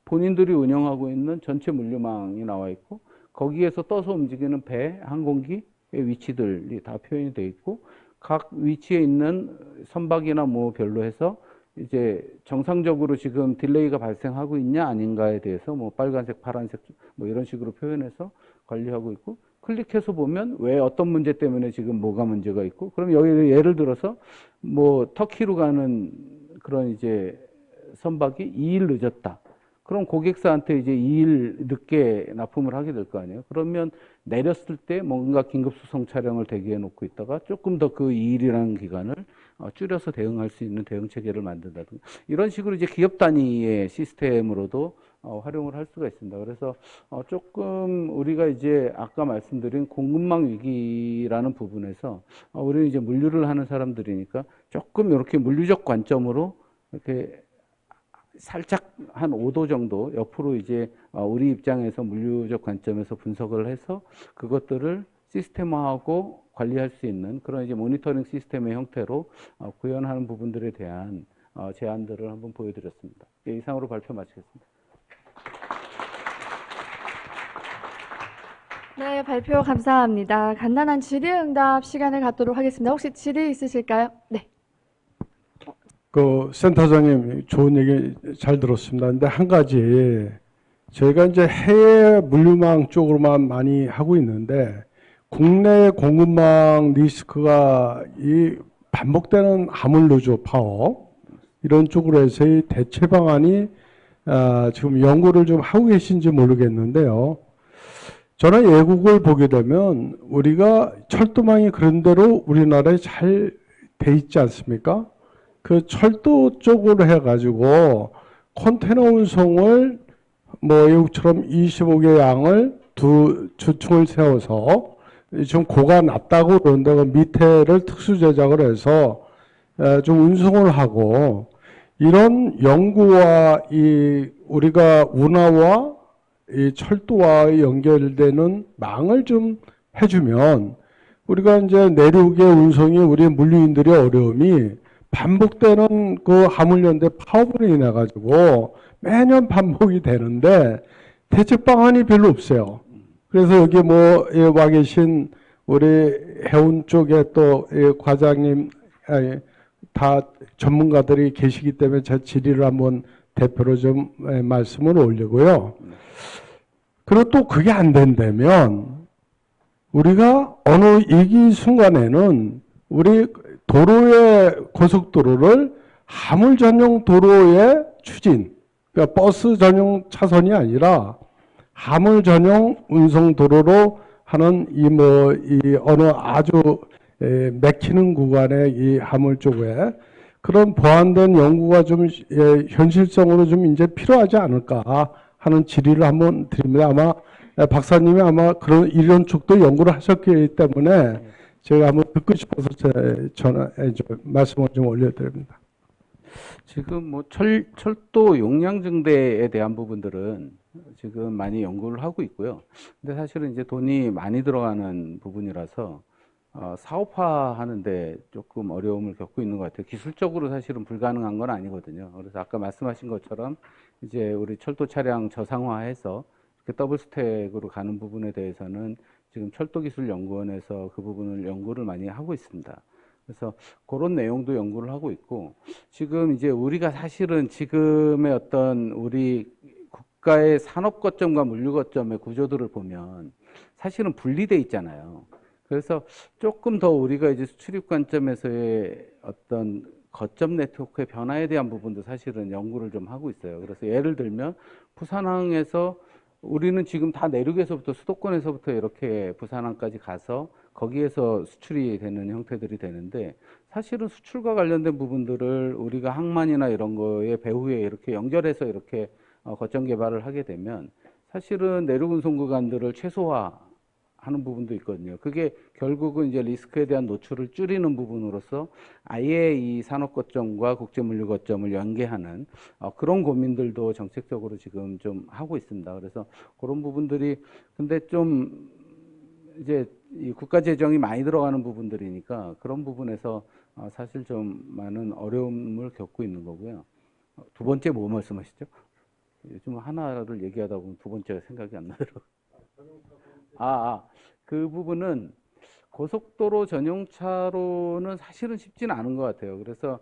본인들이 운영하고 있는 전체 물류망이 나와 있고, 거기에서 떠서 움직이는 배, 항공기의 위치들이 다 표현이 되어 있고, 각 위치에 있는 선박이나 뭐 별로 해서 이제 정상적으로 지금 딜레이가 발생하고 있냐 아닌가에 대해서 뭐 빨간색, 파란색 뭐 이런 식으로 표현해서 관리하고 있고, 클릭해서 보면 왜 어떤 문제 때문에 지금 뭐가 문제가 있고, 그럼 여기 예를 들어서 뭐 터키로 가는 그런 이제 선박이 2일 늦었다. 그럼 고객사한테 이제 2일 늦게 납품을 하게 될 거 아니에요. 그러면 내렸을 때 뭔가 긴급 수송 차량을 대기해 놓고 있다가 조금 더 그 2일이라는 기간을 줄여서 대응할 수 있는 대응 체계를 만든다든가, 이런 식으로 이제 기업 단위의 시스템으로도 활용을 할 수가 있습니다. 그래서 조금 우리가 이제 아까 말씀드린 공급망 위기라는 부분에서 우리는 이제 물류를 하는 사람들이니까 조금 이렇게 물류적 관점으로 이렇게 살짝 한 5도 정도 옆으로 이제 우리 입장에서 물류적 관점에서 분석을 해서 그것들을 시스템화하고 관리할 수 있는 그런 이제 모니터링 시스템의 형태로 구현하는 부분들에 대한 제안들을 한번 보여드렸습니다. 이상으로 발표 마치겠습니다. 네, 발표 감사합니다. 간단한 질의응답 시간을 갖도록 하겠습니다. 혹시 질의 있으실까요? 네. 센터장님 좋은 얘기 잘 들었습니다. 근데 한 가지, 저희가 이제 해외 물류망 쪽으로만 많이 하고 있는데, 국내 공급망 리스크가 이 반복되는 화물노조 파업, 이런 쪽으로 해서의 대체 방안이 지금 연구를 좀 하고 계신지 모르겠는데요. 저는 외국을 보게 되면 우리가 철도망이 그런 대로 우리나라에 잘 돼 있지 않습니까? 그 철도 쪽으로 해가지고 컨테이너 운송을 뭐 외국처럼 25개 양을 두 주층을 세워서 좀 고가 낮다고 그러는데 그 밑에를 특수 제작을 해서 좀 운송을 하고, 이런 연구와 이 우리가 운하와 이 철도와 연결되는 망을 좀 해주면, 우리가 이제 내륙의 운송이 우리 물류인들의 어려움이 반복되는 그 화물연대 파업으로 인해 가지고 매년 반복이 되는데 대책 방안이 별로 없어요. 그래서 여기 뭐 와 계신 우리 해운 쪽에 또 과장님 다 전문가들이 계시기 때문에 제 질의를 한번 대표로 좀 말씀을 올리고요. 그리고 또 그게 안 된다면 우리가 어느 이 순간에는 우리 도로의 고속도로를 화물 전용 도로의 추진, 그러니까 버스 전용 차선이 아니라 화물 전용 운송 도로로 하는 이 어느 아주 막히는 구간의 이 화물 쪽에 그런 보완된 연구가 좀 현실성으로 좀 이제 필요하지 않을까 하는 질의를 한번 드립니다. 아마 박사님이 아마 그런 이런 쪽도 연구를 하셨기 때문에 제가 한번 듣고 싶어서 말씀을 좀 올려드립니다. 지금 뭐 철도 용량 증대에 대한 부분들은 지금 많이 연구를 하고 있고요. 근데 사실은 이제 돈이 많이 들어가는 부분이라서 사업화 하는데 조금 어려움을 겪고 있는 것 같아요. 기술적으로 사실은 불가능한 건 아니거든요. 그래서 아까 말씀하신 것처럼 이제 우리 철도 차량 저상화해서 이렇게 더블 스택으로 가는 부분에 대해서는 지금 철도기술연구원에서 그 부분을 연구를 많이 하고 있습니다. 그래서 그런 내용도 연구를 하고 있고, 지금 이제 우리가 사실은 지금의 어떤 우리 국가의 산업 거점과 물류 거점의 구조들을 보면 사실은 분리돼 있잖아요. 그래서 조금 더 우리가 이제 수출입 관점에서의 어떤 거점 네트워크의 변화에 대한 부분도 사실은 연구를 좀 하고 있어요. 그래서 예를 들면 부산항에서 우리는 지금 다 내륙에서부터 수도권에서부터 이렇게 부산항까지 가서 거기에서 수출이 되는 형태들이 되는데, 사실은 수출과 관련된 부분들을 우리가 항만이나 이런 거에 배후에 이렇게 연결해서 이렇게 거점 개발을 하게 되면 사실은 내륙 운송 구간들을 최소화하는 부분도 있거든요. 그게 결국은 이제 리스크에 대한 노출을 줄이는 부분으로서 아예 이 산업 거점과 국제 물류 거점을 연계하는 그런 고민들도 정책적으로 지금 좀 하고 있습니다. 그래서 그런 부분들이, 근데 좀 이제 이 국가 재정이 많이 들어가는 부분들이니까 그런 부분에서 사실 좀 많은 어려움을 겪고 있는 거고요. 두 번째 뭐 말씀하시죠? 요즘 하나를 얘기하다 보면 두 번째가 생각이 안 나더라고요. 그 부분은 고속도로 전용차로는 사실은 쉽지는 않은 것 같아요. 그래서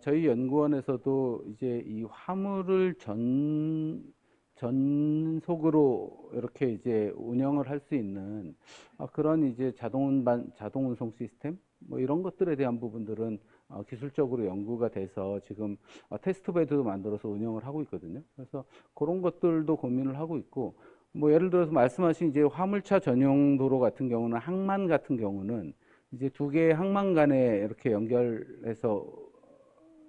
저희 연구원에서도 이제 이 화물을 전속으로 이렇게 이제 운영을 할 수 있는 그런 이제 자동 운송 시스템 뭐 이런 것들에 대한 부분들은 기술적으로 연구가 돼서 지금 테스트 베드도 만들어서 운영을 하고 있거든요. 그래서 그런 것들도 고민을 하고 있고, 뭐 예를 들어서 말씀하신 이제 화물차 전용 도로 같은 경우는, 항만 같은 경우는 이제 두 개의 항만 간에 이렇게 연결해서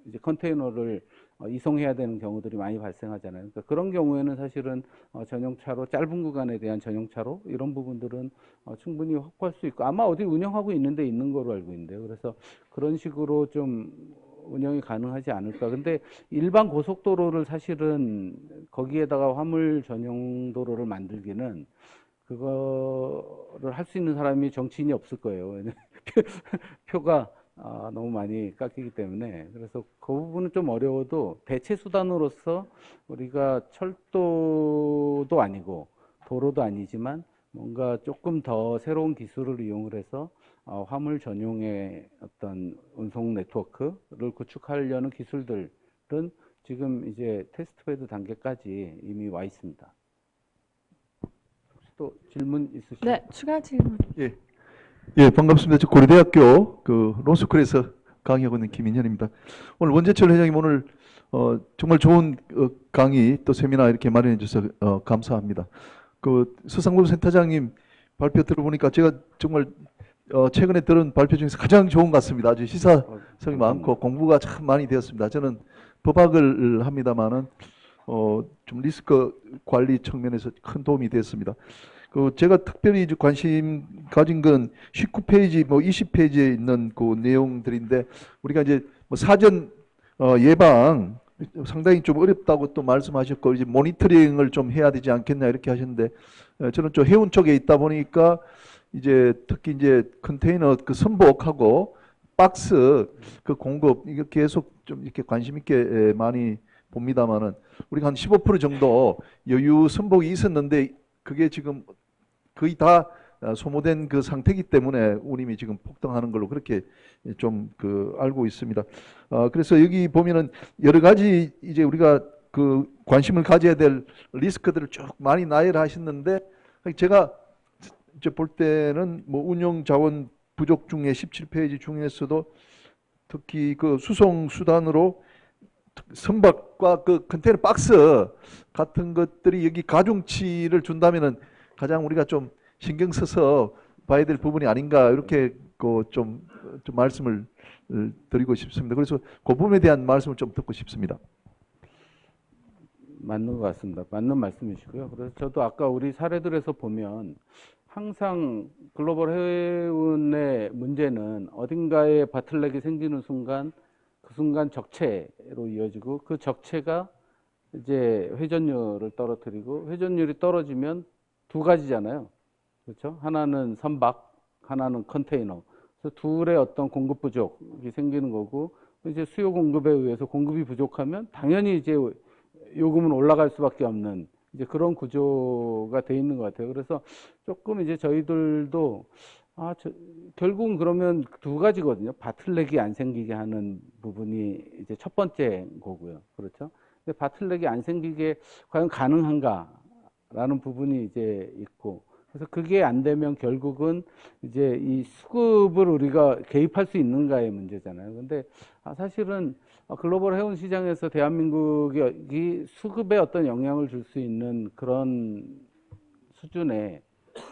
이제 컨테이너를 이송해야 되는 경우들이 많이 발생하잖아요. 그러니까 그런 경우에는 사실은 전용차로, 짧은 구간에 대한 전용차로 이런 부분들은 충분히 확보할 수 있고, 아마 어디 운영하고 있는데 있는 거로 알고 있는데요. 그래서 그런 식으로 좀 운영이 가능하지 않을까. 근데 일반 고속도로를 사실은 거기에다가 화물 전용 도로를 만들기는, 그거를 할 수 있는 사람이 정치인이 없을 거예요. 표가 너무 많이 깎이기 때문에. 그래서 그 부분은 좀 어려워도 대체 수단으로서 우리가 철도도 아니고 도로도 아니지만 뭔가 조금 더 새로운 기술을 이용을 해서 화물 전용의 어떤 운송 네트워크를 구축하려는 기술들은 지금 이제 테스트 베드 단계까지 이미 와 있습니다. 혹시 또 질문 있으시죠? 네, 추가 질문. 예, 예, 반갑습니다. 저 고려대학교 그 로스쿨에서 강의하고 있는 김인현입니다. 오늘 원재철 회장님 오늘 정말 좋은 강의 또 세미나 이렇게 마련해 주셔서 감사합니다. 그 서상범 센터장님 발표 들어보니까 제가 정말 최근에 들은 발표 중에서 가장 좋은 것 같습니다. 아주 시사성이 많고 공부가 참 많이 되었습니다. 저는 법학을 합니다만은 좀 리스크 관리 측면에서 큰 도움이 됐습니다. 그 제가 특별히 이제 관심 가진 건 19페이지, 뭐 20페이지에 있는 그 내용들인데, 우리가 이제 뭐 사전 예방 상당히 좀 어렵다고 또 말씀하셨고, 이제 모니터링을 좀 해야 되지 않겠냐 이렇게 하셨는데, 저는 좀 해운 쪽에 있다 보니까 이제 특히 이제 컨테이너 그 선복하고 박스 그 공급 이게 계속 좀 이렇게 관심 있게 많이 봅니다만은, 우리가 한 15% 정도 여유 선복이 있었는데 그게 지금 거의 다 소모된 그 상태이기 때문에 운임이 지금 폭등하는 걸로 그렇게 좀 그 알고 있습니다. 그래서 여기 보면은 여러 가지 이제 우리가 그 관심을 가져야 될 리스크들을 쭉 많이 나열하셨는데, 제가 이제 볼 때는 뭐 운영 자원 부족 중에 17페이지 중에서도 특히 그 수송 수단으로 선박과 그 컨테이너 박스 같은 것들이 여기 가중치를 준다면은 가장 우리가 좀 신경 써서 봐야 될 부분이 아닌가 이렇게 좀 말씀을 드리고 싶습니다. 그래서 그 부분에 대한 말씀을 좀 듣고 싶습니다. 맞는 것 같습니다. 맞는 말씀이시고요. 그래서 저도 아까 우리 사례들에서 보면 항상 글로벌 해운의 문제는 어딘가에 바틀렉이 생기는 순간 그 순간 적체로 이어지고 그 적체가 이제 회전율을 떨어뜨리고 회전율이 떨어지면 두 가지잖아요. 그렇죠? 하나는 선박, 하나는 컨테이너. 그래서 둘의 어떤 공급 부족이 생기는 거고 이제 수요 공급에 의해서 공급이 부족하면 당연히 이제 요금은 올라갈 수밖에 없는 이제 그런 구조가 돼 있는 것 같아요. 그래서 조금 이제 저희들도 결국은 그러면 두 가지거든요. 바틀렉이 안 생기게 하는 부분이 이제 첫 번째 거고요. 그렇죠? 근데 바틀렉이 안 생기게 과연 가능한가라는 부분이 이제 있고 그래서 그게 안 되면 결국은 이제 이 수급을 우리가 개입할 수 있는가의 문제잖아요. 근데 사실은 글로벌 해운 시장에서 대한민국이 수급에 어떤 영향을 줄 수 있는 그런 수준의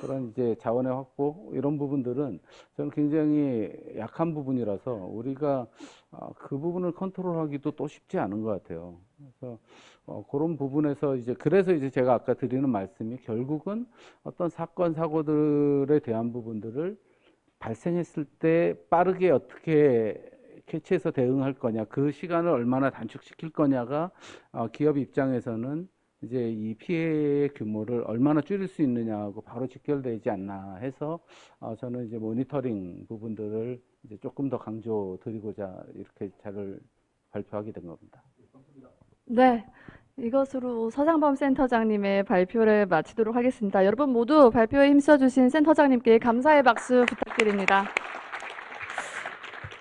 그런 이제 자원의 확보 이런 부분들은 저는 굉장히 약한 부분이라서 우리가 그 부분을 컨트롤하기도 또 쉽지 않은 것 같아요. 그래서 그런 부분에서 이제 그래서 이제 제가 아까 드리는 말씀이 결국은 어떤 사건 사고들에 대한 부분들을 발생했을 때 빠르게 어떻게 캐치해서 대응할 거냐, 그 시간을 얼마나 단축시킬 거냐가 기업 입장에서는 이제 이 피해의 규모를 얼마나 줄일 수 있느냐하고 바로 직결되지 않나 해서 저는 이제 모니터링 부분들을 이제 조금 더 강조 드리고자 이렇게 자료를 발표하게 된 겁니다. 네. 이것으로 서장범 센터장님의 발표를 마치도록 하겠습니다. 여러분 모두 발표에 힘써주신 센터장님께 감사의 박수 부탁드립니다.